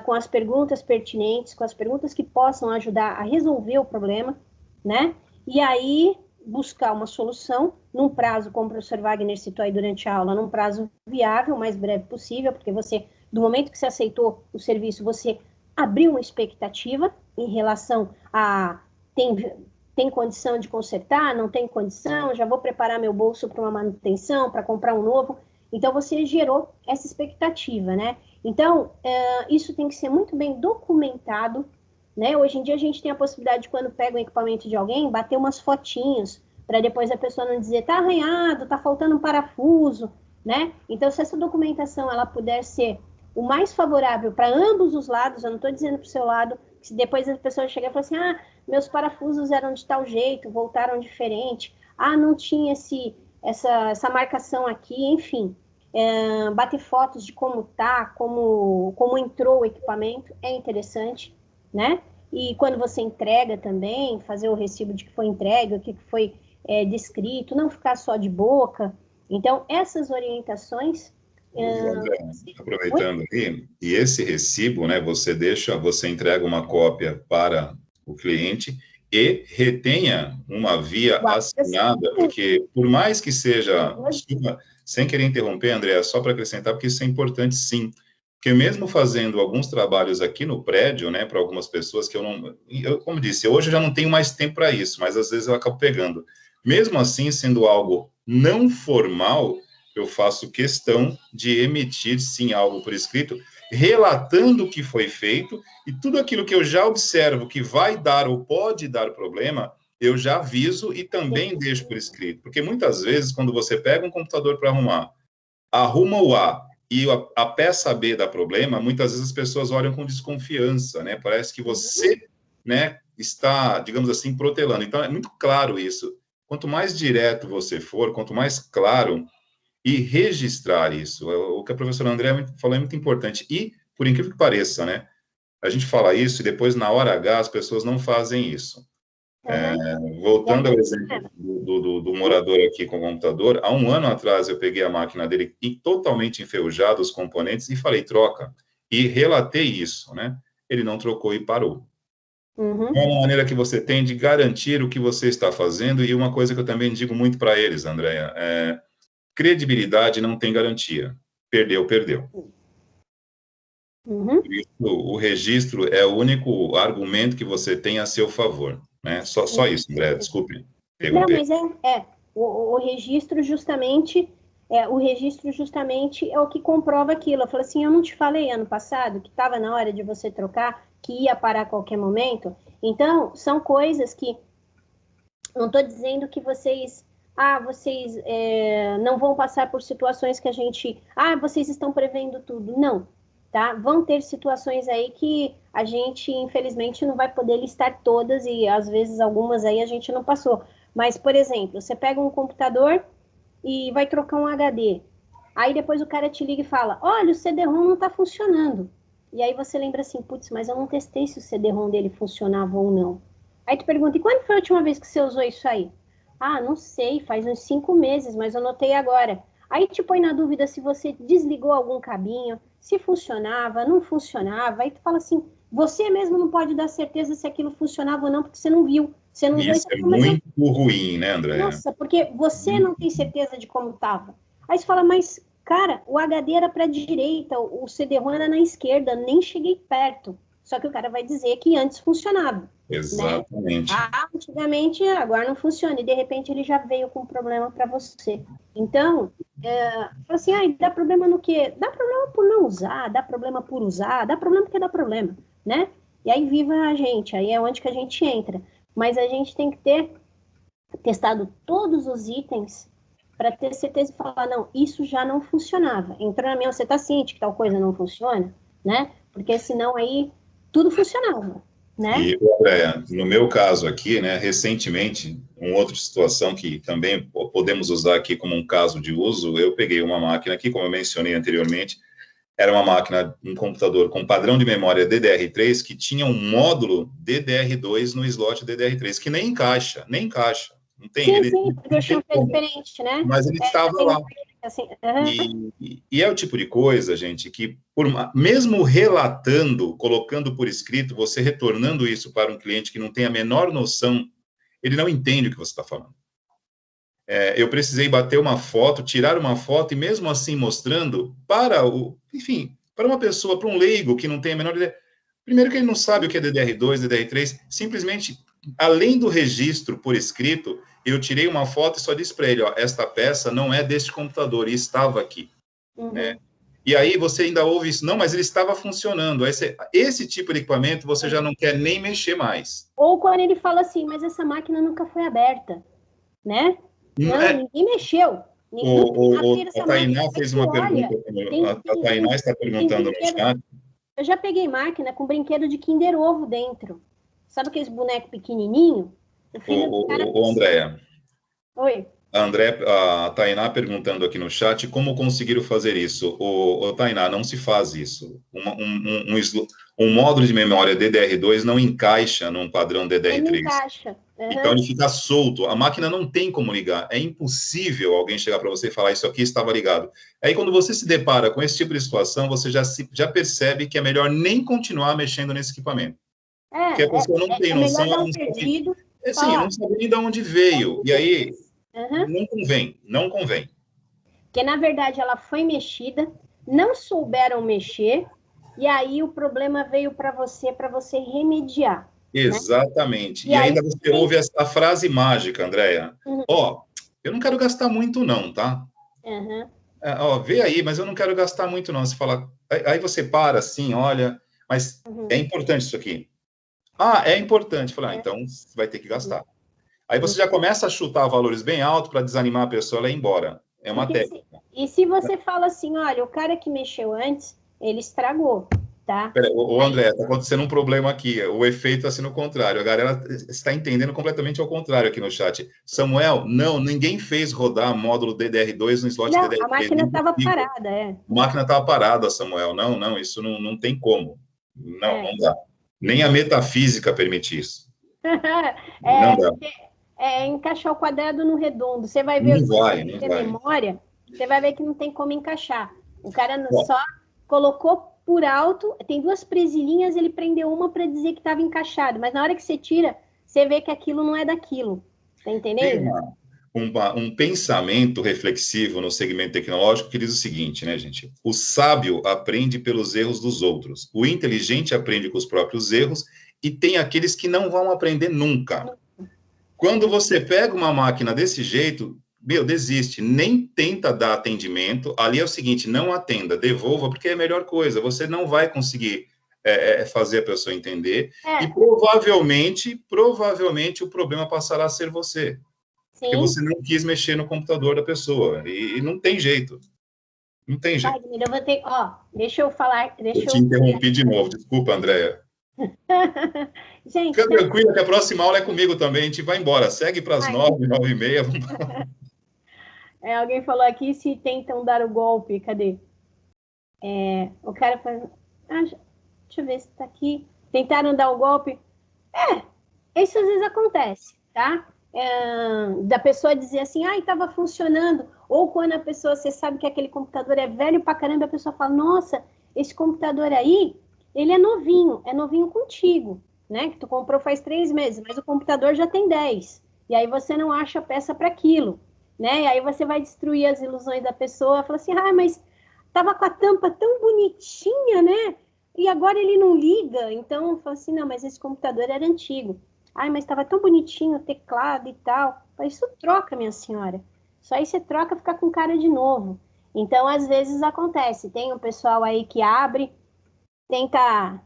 com as perguntas pertinentes, com as perguntas que possam ajudar a resolver o problema, né? E aí buscar uma solução num prazo, como o professor Wagner citou aí durante a aula, num prazo viável, o mais breve possível, porque você, do momento que você aceitou o serviço, você abriu uma expectativa em relação a tem condição de consertar, não tem condição, já vou preparar meu bolso para uma manutenção, para comprar um novo. Então, você gerou essa expectativa, né? Então, isso tem que ser muito bem documentado, né? Hoje em dia, a gente tem a possibilidade, de, quando pega o equipamento de alguém, bater umas fotinhos, para depois a pessoa não dizer, tá arranhado, tá faltando um parafuso, né? Então, se essa documentação ela puder ser o mais favorável para ambos os lados, eu não estou dizendo para o seu lado, se depois a pessoa chegar e falar assim, meus parafusos eram de tal jeito, voltaram diferente, não tinha essa marcação aqui, enfim. Bater fotos de como tá, como entrou o equipamento, é interessante, né? E quando você entrega também, fazer o recibo de que foi entregue, o que foi descrito, não ficar só de boca. Então, essas orientações...
André,
Oi?
aproveitando aí, e esse recibo, né, você entrega uma cópia para o cliente e retenha uma via assinada, porque por mais que seja, sem querer interromper, André, só para acrescentar, porque isso é importante sim, porque mesmo fazendo alguns trabalhos aqui no prédio, né, para algumas pessoas que como disse, hoje eu já não tenho mais tempo para isso, mas às vezes eu acabo pegando. Mesmo assim, sendo algo não formal, eu faço questão de emitir, sim, algo por escrito, relatando o que foi feito e tudo aquilo que eu já observo que vai dar ou pode dar problema, eu já aviso e também deixo por escrito. Porque muitas vezes, quando você pega um computador para arrumar, arruma o A e a peça B dá problema, muitas vezes as pessoas olham com desconfiança, né? Parece que você, né, está, digamos assim, protelando. Então, é muito claro isso. Quanto mais direto você for, quanto mais claro, e registrar isso. O que a professora André falou é muito importante. E, por incrível que pareça, né? A gente fala isso e depois, na hora H, as pessoas não fazem isso. Voltando ao exemplo do morador aqui com o computador, há um ano atrás eu peguei a máquina dele totalmente enferrujada, os componentes, e falei, troca. E relatei isso, né? Ele não trocou e parou. É uma maneira que você tem de garantir o que você está fazendo, e uma coisa que eu também digo muito para eles, Andréia, credibilidade não tem garantia. Perdeu, perdeu.
Uhum.
Por isso, o registro é o único argumento que você tem a seu favor, né? Só isso, André, desculpe
Não,
interromper.
mas o registro justamente é o que comprova aquilo. Eu falei assim, eu não te falei ano passado que estava na hora de você trocar, que ia parar a qualquer momento. Então, são coisas que não estou dizendo que vocês não vão passar por situações que vocês estão prevendo tudo. Não, tá? Vão ter situações aí que a gente, infelizmente, não vai poder listar todas e, às vezes, algumas aí a gente não passou. Mas, por exemplo, você pega um computador e vai trocar um HD. Aí depois o cara te liga e fala, olha, o CD-ROM não está funcionando. E aí você lembra assim, putz, mas eu não testei se o CD-ROM dele funcionava ou não. Aí tu pergunta, e quando foi a última vez que você usou isso aí? Ah, não sei, faz uns 5 meses, mas eu notei agora. Aí te põe na dúvida se você desligou algum cabinho, se funcionava, não funcionava. Aí tu fala assim, você mesmo não pode dar certeza se aquilo funcionava ou não, porque você não viu, você não usou
Isso
isso.
é
Mas
muito ruim, né, André?
nossa, porque você não tem certeza de como estava. Aí você fala, mas, cara, o HD era para a direita, o CD-ROM era na esquerda, nem cheguei perto. Só que o cara vai dizer que antes funcionava, né?
Exatamente.
Ah, antigamente, agora não funciona. E, de repente, ele já veio com um problema para você. Então, fala assim, dá problema no quê? Dá problema por não usar, dá problema por usar, dá problema porque dá problema, né? E aí, viva a gente, aí é onde que a gente entra. Mas a gente tem que ter testado todos os itens para ter certeza e falar, não, isso já não funcionava. Entrou na minha, você está ciente que tal coisa não funciona, né? Porque senão aí tudo funcionava, né?
E, André, no meu caso aqui, né, recentemente, uma outra situação que também podemos usar aqui como um caso de uso, eu peguei uma máquina aqui, como eu mencionei anteriormente, era uma máquina, um computador com padrão de memória DDR3 que tinha um módulo DDR2 no slot DDR3, que nem encaixa, não tem,
Sim,
ele
sim, porque o
não tem
chanfre é
como,
diferente, né?
mas ele
Já
estava
tem
lá.
máquina assim,
E é o tipo de coisa, gente, que mesmo relatando, colocando por escrito, você retornando isso para um cliente que não tem a menor noção, ele não entende o que você está falando. Eu precisei bater uma foto, tirar uma foto e mesmo assim mostrando enfim, para uma pessoa, para um leigo que não tem a menor ideia. Primeiro que ele não sabe o que é DDR2, DDR3, simplesmente, além do registro por escrito, eu tirei uma foto e só disse para ele, ó, esta peça não é deste computador e estava aqui, né? E aí você ainda ouve isso, não, mas ele estava funcionando. Esse tipo de equipamento você já não quer nem mexer mais.
Ou quando ele fala assim, mas essa máquina nunca foi aberta, né? Não,
É,
ninguém mexeu. Nunca teve
A
essa máquina.
Tainá
Aí
fez
tu
uma
olha,
pergunta, a Tainá está
tem
perguntando no
brinquedo.
chat.
Eu já peguei máquina com brinquedo de Kinder Ovo dentro. Sabe aqueles bonecos pequenininho? O filho do cara fez.
Andréa,
Oi.
A Tainá perguntando aqui no chat como conseguiram fazer isso. Tainá, não se faz isso. Um módulo de memória DDR2 não encaixa num padrão
Ele não
DDR3.
encaixa.
Então
Uhum.
ele fica solto. A máquina não tem como ligar. É impossível alguém chegar para você e falar isso aqui estava ligado. Aí quando você se depara com esse tipo de situação, você já percebe que é melhor nem continuar mexendo nesse equipamento. Porque a pessoa não tem
É melhor
noção,
dar
ela
um
não sabe,
perdido,
assim, não
falar.
sabe nem de onde veio. E aí
Uhum.
não convém.
Porque na verdade ela foi mexida, não souberam mexer, e aí o problema veio para você remediar, né?
Exatamente.
E
E
aí
ainda você
tem.
ouve a frase mágica, Andréia.
Uhum.
Ó, eu não quero gastar muito não, tá?
Uhum.
Ó, vê aí, mas eu não quero gastar muito, não. Você fala, aí você para assim, olha, mas
Uhum.
é importante isso aqui. Ah, é importante. Falar,
É.
então você vai ter que
Uhum.
gastar. Aí você já começa a chutar valores bem altos para desanimar a pessoa ela ir embora. É uma
Porque
técnica.
e se você fala assim, olha, o cara que mexeu antes, ele estragou, tá?
Pera,
Aí,
André, está acontecendo um problema aqui. O efeito está sendo o contrário. A galera está entendendo completamente ao contrário aqui no chat. Samuel, não, ninguém fez rodar módulo DDR2 no slot
não, a
DDR3.
máquina
Nem
estava
possível.
parada, é.
A máquina estava parada, Samuel. Não, isso não tem como.
É.
Não dá. Nem a metafísica permite isso. Não
É,
dá.
porque encaixar o quadrado no redondo. Você vai ver,
Não
se você
vai, não
ter
vai.
memória, você vai ver que não tem como encaixar. O cara
Bom,
só colocou por alto, tem duas presilhinhas, ele prendeu uma para dizer que estava encaixado, mas na hora que você tira, você vê que aquilo não é daquilo. Tá
tem
entendendo?
um pensamento reflexivo no segmento tecnológico que diz o seguinte, né, gente? O sábio aprende pelos erros dos outros, o inteligente aprende com os próprios erros, e tem aqueles que não vão aprender nunca. Quando você pega uma máquina desse jeito, meu, desiste, nem tenta dar atendimento. Ali é o seguinte, não atenda, devolva, porque é a melhor coisa. Você não vai conseguir fazer a pessoa entender, e provavelmente o problema passará a ser você.
Sim.
Porque você não quis mexer no computador da pessoa, e não tem jeito. Não tem jeito.
Wagner, eu vou ter... Ó, deixa eu falar...
Eu te interrompi de novo, desculpa, Andréia.
Gente,
fica tranquila que a próxima aula é comigo também, a gente vai embora. Segue para as 9, 9h30.
Alguém falou aqui se tentam dar o golpe. Cadê? O cara faz... deixa eu ver se está aqui. Tentaram dar o golpe. Isso às vezes acontece, tá? Da pessoa dizer assim, estava funcionando. Ou quando a pessoa, você sabe que aquele computador é velho pra caramba, a pessoa fala, nossa, esse computador aí, ele é novinho contigo, né? Que tu comprou faz 3 meses, mas o computador já tem 10. E aí você não acha peça para aquilo, né? E aí você vai destruir as ilusões da pessoa, fala assim, mas tava com a tampa tão bonitinha, né? E agora ele não liga. Então, fala assim, não, mas esse computador era antigo. Mas estava tão bonitinho o teclado e tal. Isso troca, minha senhora. Só aí você troca, fica com cara de novo. Então, às vezes acontece. Tem um pessoal aí que abre, tenta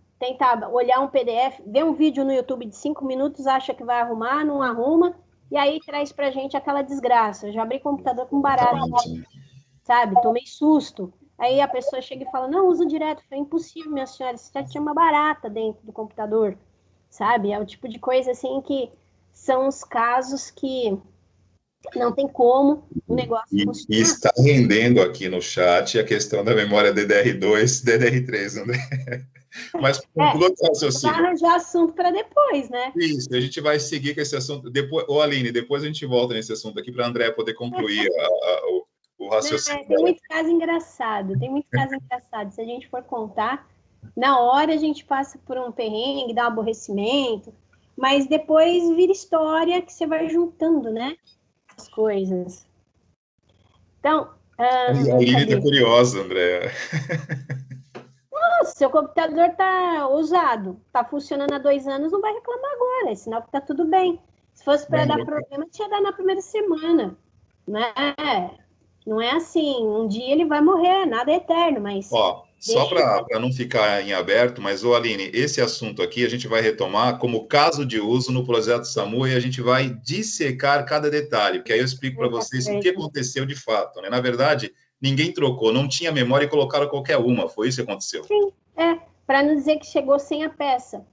olhar um PDF, vê um vídeo no YouTube de 5 minutos, acha que vai arrumar, não arruma, e aí traz pra gente aquela desgraça. Eu já abri computador com barata, sabe? Tomei susto. Aí a pessoa chega e fala, não, uso direto. Foi impossível, minha senhora, você já tinha uma barata dentro do computador, sabe? É o tipo de coisa, assim, que são os casos que não tem como o negócio funcionar.
E está rendendo aqui no chat a questão da memória DDR2, DDR3, André. Mas conclua o raciocínio.
Vai arranjar assunto para depois, né?
Isso, a gente vai seguir com esse assunto. Depois, Aline, depois a gente volta nesse assunto aqui para a André poder concluir o raciocínio.
Tem muito caso engraçado, Se a gente for contar, na hora a gente passa por um perrengue, dá um aborrecimento, mas depois vira história que você vai juntando, né? As coisas. Então...
a Aline está curiosa, André.
Nossa, seu computador está usado, está funcionando há 2 anos, não vai reclamar agora, é sinal que está tudo bem. Se fosse para dar problema, tinha dar na primeira semana, né? Não é assim, um dia ele vai morrer, nada é eterno, mas...
Só para não ficar em aberto, mas, Aline, esse assunto aqui a gente vai retomar como caso de uso no projeto SAMU e a gente vai dissecar cada detalhe, porque aí eu explico para vocês o que aconteceu de fato, né? Na verdade, ninguém trocou, não tinha memória e colocaram qualquer uma, foi isso que aconteceu.
Sim, para não dizer que chegou sem a peça.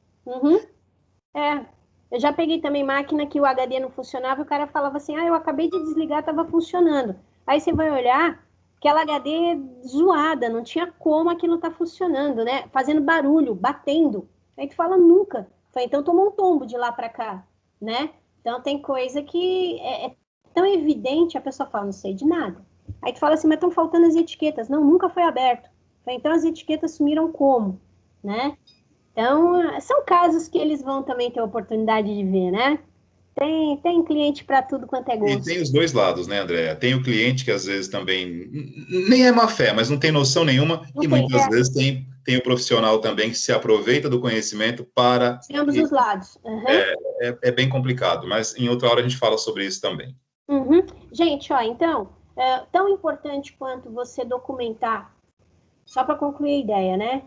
Eu já peguei também máquina que o HD não funcionava e o cara falava assim, eu acabei de desligar, estava funcionando. Aí você vai olhar, aquela HD zoada, não tinha como aquilo tá funcionando, né? Fazendo barulho, batendo. Aí tu fala, nunca. Então tomou um tombo de lá para cá, né? Então tem coisa que é tão evidente, a pessoa fala, não sei de nada. Aí tu fala assim, mas estão faltando as etiquetas. Não, nunca foi aberto. Então as etiquetas sumiram como, né? Então, são casos que eles vão também ter a oportunidade de ver, né? Tem cliente para tudo quanto é gosto.
E tem os dois lados, né, Andréa? Tem o cliente que às vezes também nem é má fé, mas não tem noção nenhuma, e muitas vezes tem o profissional também que se aproveita do conhecimento para...
De ambos os lados.
É bem complicado, mas em outra hora a gente fala sobre isso também.
Gente, então, tão importante quanto você documentar, só para concluir a ideia, né?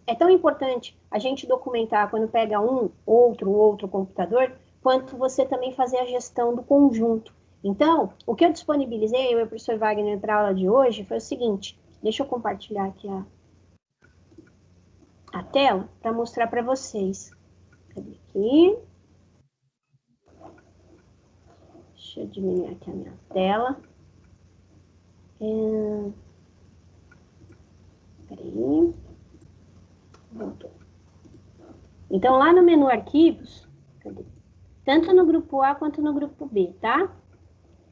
É tão importante a gente documentar quando pega outro computador, quanto você também fazer a gestão do conjunto. Então, o que eu disponibilizei, eu e o professor Wagner, para a aula de hoje, foi o seguinte, deixa eu compartilhar aqui a tela para mostrar para vocês. Cadê aqui? Deixa eu diminuir aqui a minha tela. Peraí. Voltou. Então, lá no menu arquivos, cadê? Tanto no grupo A quanto no grupo B, tá?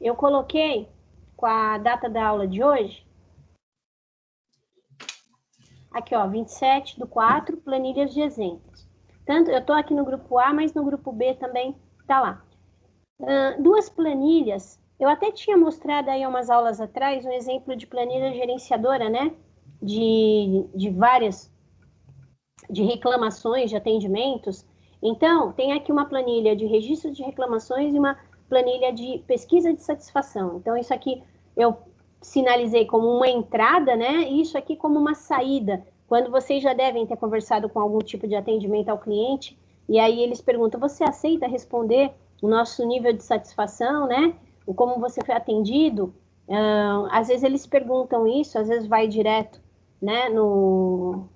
Eu coloquei com a data da aula de hoje. Aqui, 27/4, planilhas de exemplos. Tanto, eu tô aqui no grupo A, mas no grupo B também tá lá. Duas planilhas. Eu até tinha mostrado aí umas aulas atrás um exemplo de planilha gerenciadora, né? De várias, de reclamações, de atendimentos. Então, tem aqui uma planilha de registro de reclamações e uma planilha de pesquisa de satisfação. Então, isso aqui eu sinalizei como uma entrada, né? E isso aqui como uma saída, quando vocês já devem ter conversado com algum tipo de atendimento ao cliente, e aí eles perguntam, você aceita responder o nosso nível de satisfação, né? O como você foi atendido? Às vezes eles perguntam isso, às vezes vai direto, né, no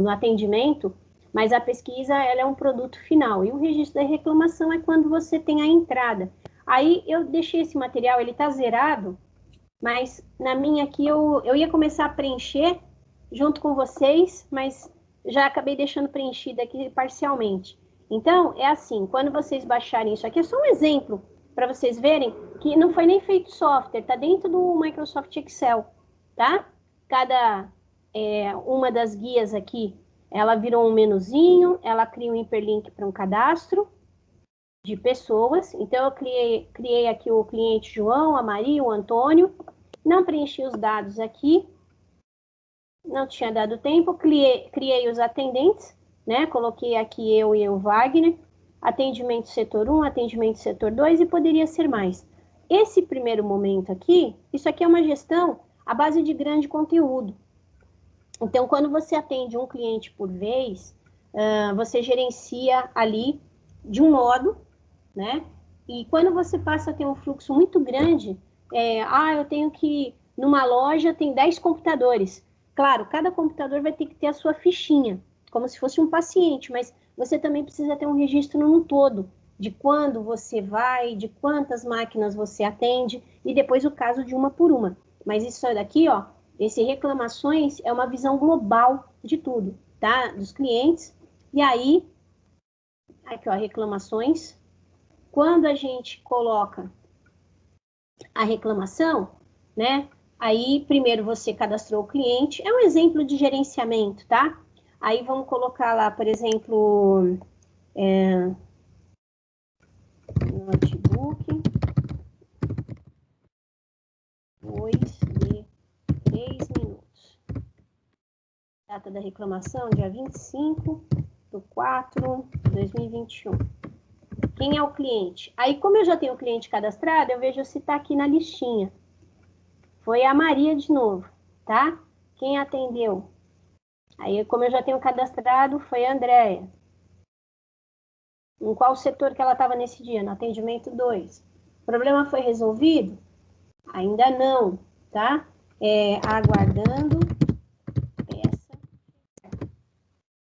atendimento, mas a pesquisa ela é um produto final, e o registro da reclamação é quando você tem a entrada. Aí eu deixei esse material, ele está zerado, mas na minha aqui eu ia começar a preencher junto com vocês, mas já acabei deixando preenchido aqui parcialmente. Então, é assim, quando vocês baixarem isso aqui, é só um exemplo para vocês verem que não foi nem feito software, está dentro do Microsoft Excel, tá? Cada uma das guias aqui, ela virou um menuzinho, ela cria um hiperlink para um cadastro de pessoas. Então, eu criei aqui o cliente João, a Maria, o Antônio, não preenchi os dados aqui, não tinha dado tempo, criei os atendentes, né? Coloquei aqui eu e o Wagner, atendimento setor 1, atendimento setor 2 e poderia ser mais. Esse primeiro momento aqui, isso aqui é uma gestão à base de grande conteúdo. Então, quando você atende um cliente por vez, você gerencia ali de um modo, né? E quando você passa a ter um fluxo muito grande, eu tenho que, numa loja, tem 10 computadores. Claro, cada computador vai ter que ter a sua fichinha, como se fosse um paciente, mas você também precisa ter um registro no todo, de quando você vai, de quantas máquinas você atende, e depois o caso de uma por uma. Mas isso daqui, ó, esse reclamações é uma visão global de tudo, tá? Dos clientes. E aí, aqui, ó, reclamações. Quando a gente coloca a reclamação, né? Aí, primeiro você cadastrou o cliente. É um exemplo de gerenciamento, tá? Aí, vamos colocar lá, por exemplo, notebook 2 de 3 minutos. Data da reclamação, dia 25/4/2021. Quem é o cliente? Aí, como eu já tenho o cliente cadastrado, eu vejo se está aqui na listinha. Foi a Maria de novo, tá? Quem atendeu? Aí, como eu já tenho cadastrado, foi a Andréia. Em qual setor que ela estava nesse dia? No atendimento 2. O problema foi resolvido? Ainda não, tá? Aguardando peça.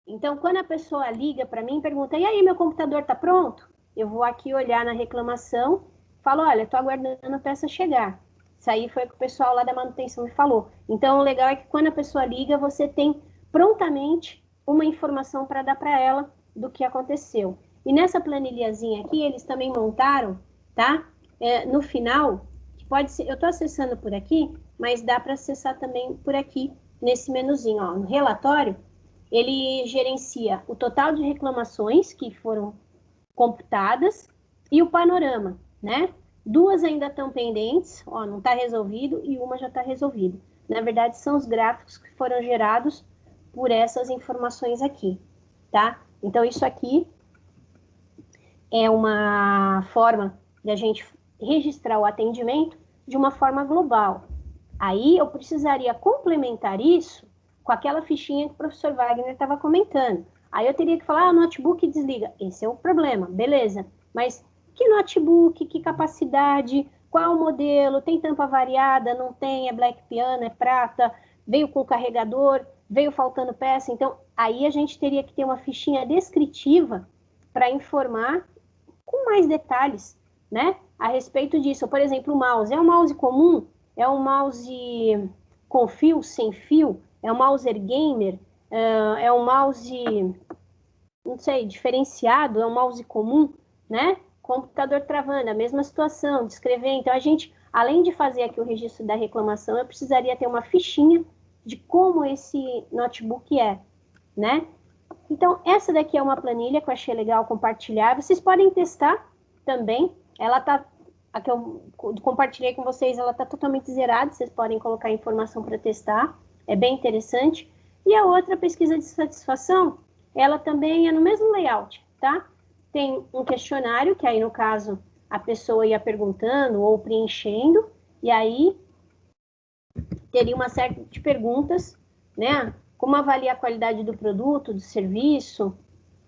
Então, quando a pessoa liga para mim e pergunta, e aí, meu computador está pronto? Eu vou aqui olhar na reclamação, falo, olha, estou aguardando a peça chegar. Isso aí foi o que o pessoal lá da manutenção me falou. Então, o legal é que quando a pessoa liga, você tem prontamente uma informação para dar para ela do que aconteceu. E nessa planilhazinha aqui, eles também montaram, tá? No final, pode ser, eu estou acessando por aqui, mas dá para acessar também por aqui, nesse menuzinho, ó. No relatório, ele gerencia o total de reclamações que foram computadas e o panorama, né? 2 ainda estão pendentes, ó, não está resolvido, e uma já está resolvida. Na verdade, são os gráficos que foram gerados por essas informações aqui, tá? Então, isso aqui é uma forma de a gente registrar o atendimento de uma forma global. Aí, eu precisaria complementar isso com aquela fichinha que o professor Wagner estava comentando. Aí eu teria que falar, notebook desliga. Esse é o problema, beleza. Mas que notebook, que capacidade, qual o modelo, tem tampa variada, não tem, é black piano, é prata, veio com carregador, veio faltando peça. Então, aí a gente teria que ter uma fichinha descritiva para informar com mais detalhes, né, a respeito disso. Por exemplo, o mouse. É um mouse comum? É um mouse com fio, sem fio? É um mouse gamer? É um mouse, não sei, diferenciado? É um mouse comum, né? Computador travando, a mesma situação, descrever. Então, a gente, além de fazer aqui o registro da reclamação, eu precisaria ter uma fichinha de como esse notebook é, né? Então, essa daqui é uma planilha que eu achei legal compartilhar. Vocês podem testar também. ela tá, a que eu compartilhei com vocês, ela tá totalmente zerada, vocês podem colocar informação para testar, é bem interessante. E a outra pesquisa de satisfação, ela também é no mesmo layout, tá? Tem um questionário, que aí no caso a pessoa ia perguntando ou preenchendo, e aí teria uma série de perguntas, né? Como avaliar a qualidade do produto, do serviço.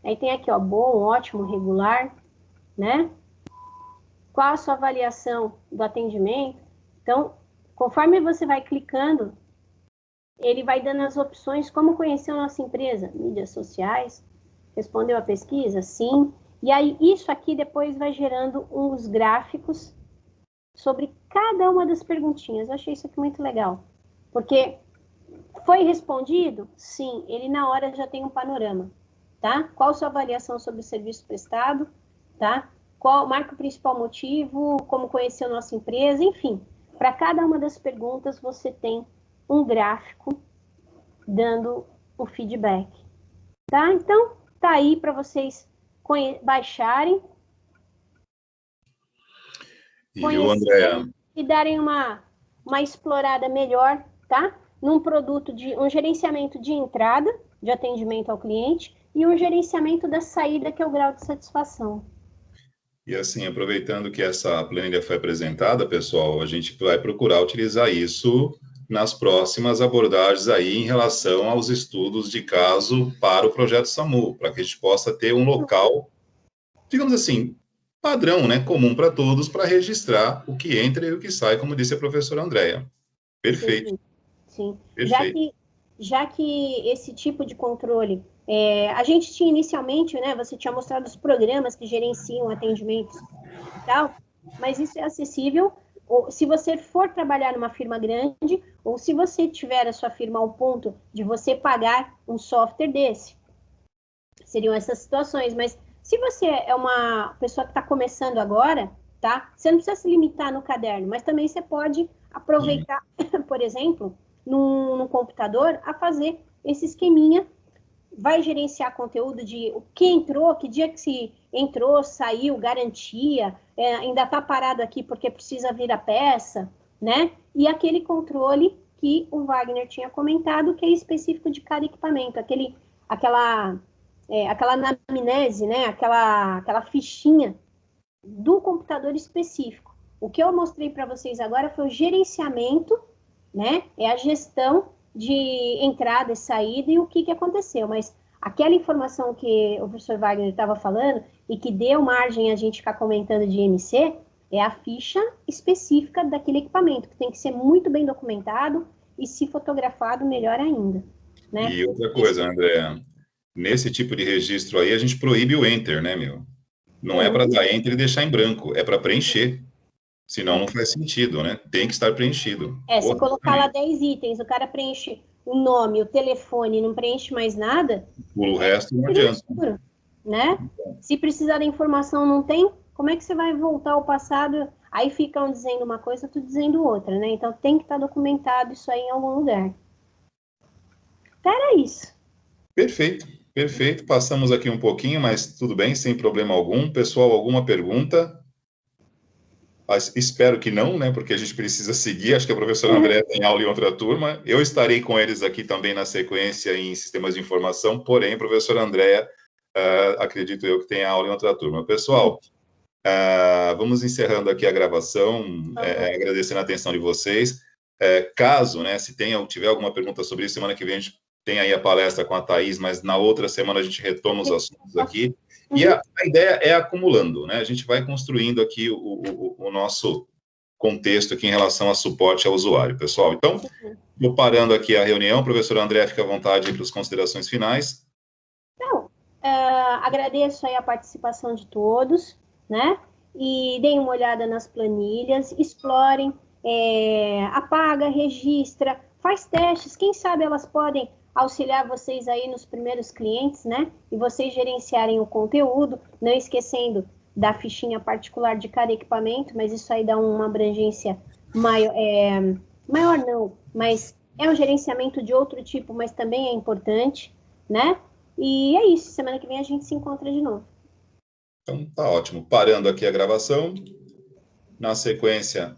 Aí tem aqui, ó, bom, ótimo, regular, né? Qual a sua avaliação do atendimento? Então, conforme você vai clicando, ele vai dando as opções, como conhecer a nossa empresa? Mídias sociais, respondeu a pesquisa? Sim. E aí, isso aqui depois vai gerando uns gráficos sobre cada uma das perguntinhas. Eu achei isso aqui muito legal. Porque foi respondido? Sim. Ele na hora já tem um panorama, tá? Qual a sua avaliação sobre o serviço prestado, tá? Marca o principal motivo, como conhecer a nossa empresa, enfim. Para cada uma das perguntas, você tem um gráfico dando o feedback, tá? Então, tá aí para vocês baixarem,
Viu, Andréa?
E darem uma explorada melhor, tá? Num produto de um gerenciamento de entrada, de atendimento ao cliente, e um gerenciamento da saída, que é o grau de satisfação.
E assim, aproveitando que essa planilha foi apresentada, pessoal, a gente vai procurar utilizar isso nas próximas abordagens aí em relação aos estudos de caso para o projeto SAMU, para que a gente possa ter um local, digamos assim, padrão, né, comum para todos, para registrar o que entra e o que sai, como disse a professora Andréa. Perfeito.
Sim.
Perfeito.
Já que esse tipo de controle, a gente tinha inicialmente, né, você tinha mostrado os programas que gerenciam atendimentos e tal, mas isso é acessível, ou, se você for trabalhar numa firma grande, ou se você tiver a sua firma ao ponto de você pagar um software desse. Seriam essas situações, mas se você é uma pessoa que está começando agora, tá? Você não precisa se limitar no caderno, mas também você pode aproveitar, por exemplo, no computador, a fazer esse esqueminha, vai gerenciar conteúdo de o que entrou, que dia que se entrou, saiu, garantia, ainda está parado aqui porque precisa vir a peça, né? E aquele controle que o Wagner tinha comentado, que é específico de cada equipamento, aquela anamnese, né? Aquela fichinha do computador específico. O que eu mostrei para vocês agora foi o gerenciamento, né? É a gestão de entrada e saída e o que aconteceu. Mas aquela informação que o professor Wagner estava falando e que deu margem a gente ficar comentando de IMC é a ficha específica daquele equipamento, que tem que ser muito bem documentado e, se fotografado, melhor ainda, né?
E outra coisa, André, nesse tipo de registro aí, a gente proíbe o enter, né, meu? Não é para dar enter e deixar em branco, é para preencher. Senão não faz sentido, né? Tem que estar preenchido.
Se colocar lá 10 itens, o cara preenche o nome, o telefone, não preenche mais nada,
O resto não adianta.
Escuro, né? Se precisar da informação não tem, como é que você vai voltar ao passado? Aí ficam dizendo uma coisa, tu dizendo outra, né? Então tem que estar documentado isso aí em algum lugar. Então era isso.
Perfeito, perfeito. Passamos aqui um pouquinho, mas tudo bem, sem problema algum. Pessoal, alguma pergunta? Mas espero que não, né? Porque a gente precisa seguir. Acho que a professora Andréa tem aula em outra turma. Eu estarei com eles aqui também na sequência em sistemas de informação, porém, a professora Andréa, acredito eu que tem aula em outra turma. Pessoal, vamos encerrando aqui a gravação, agradecendo a atenção de vocês. Caso, né, se tiver alguma pergunta sobre isso, semana que vem a gente tem aí a palestra com a Thaís, mas na outra semana a gente retoma os assuntos aqui. E a ideia é acumulando, né? A gente vai construindo aqui o nosso contexto aqui em relação a suporte ao usuário, pessoal. Então, vou parando aqui a reunião. Professor André, fica à vontade para as considerações finais.
Então, agradeço aí a participação de todos, né? E deem uma olhada nas planilhas, explorem, apaga, registra, faz testes, quem sabe elas podem auxiliar vocês aí nos primeiros clientes, né? E vocês gerenciarem o conteúdo, não esquecendo da fichinha particular de cada equipamento, mas isso aí dá uma abrangência maior, maior não, mas é um gerenciamento de outro tipo, mas também é importante, né? E é isso, semana que vem a gente se encontra de novo.
Então, tá ótimo. Parando aqui a gravação. Na sequência,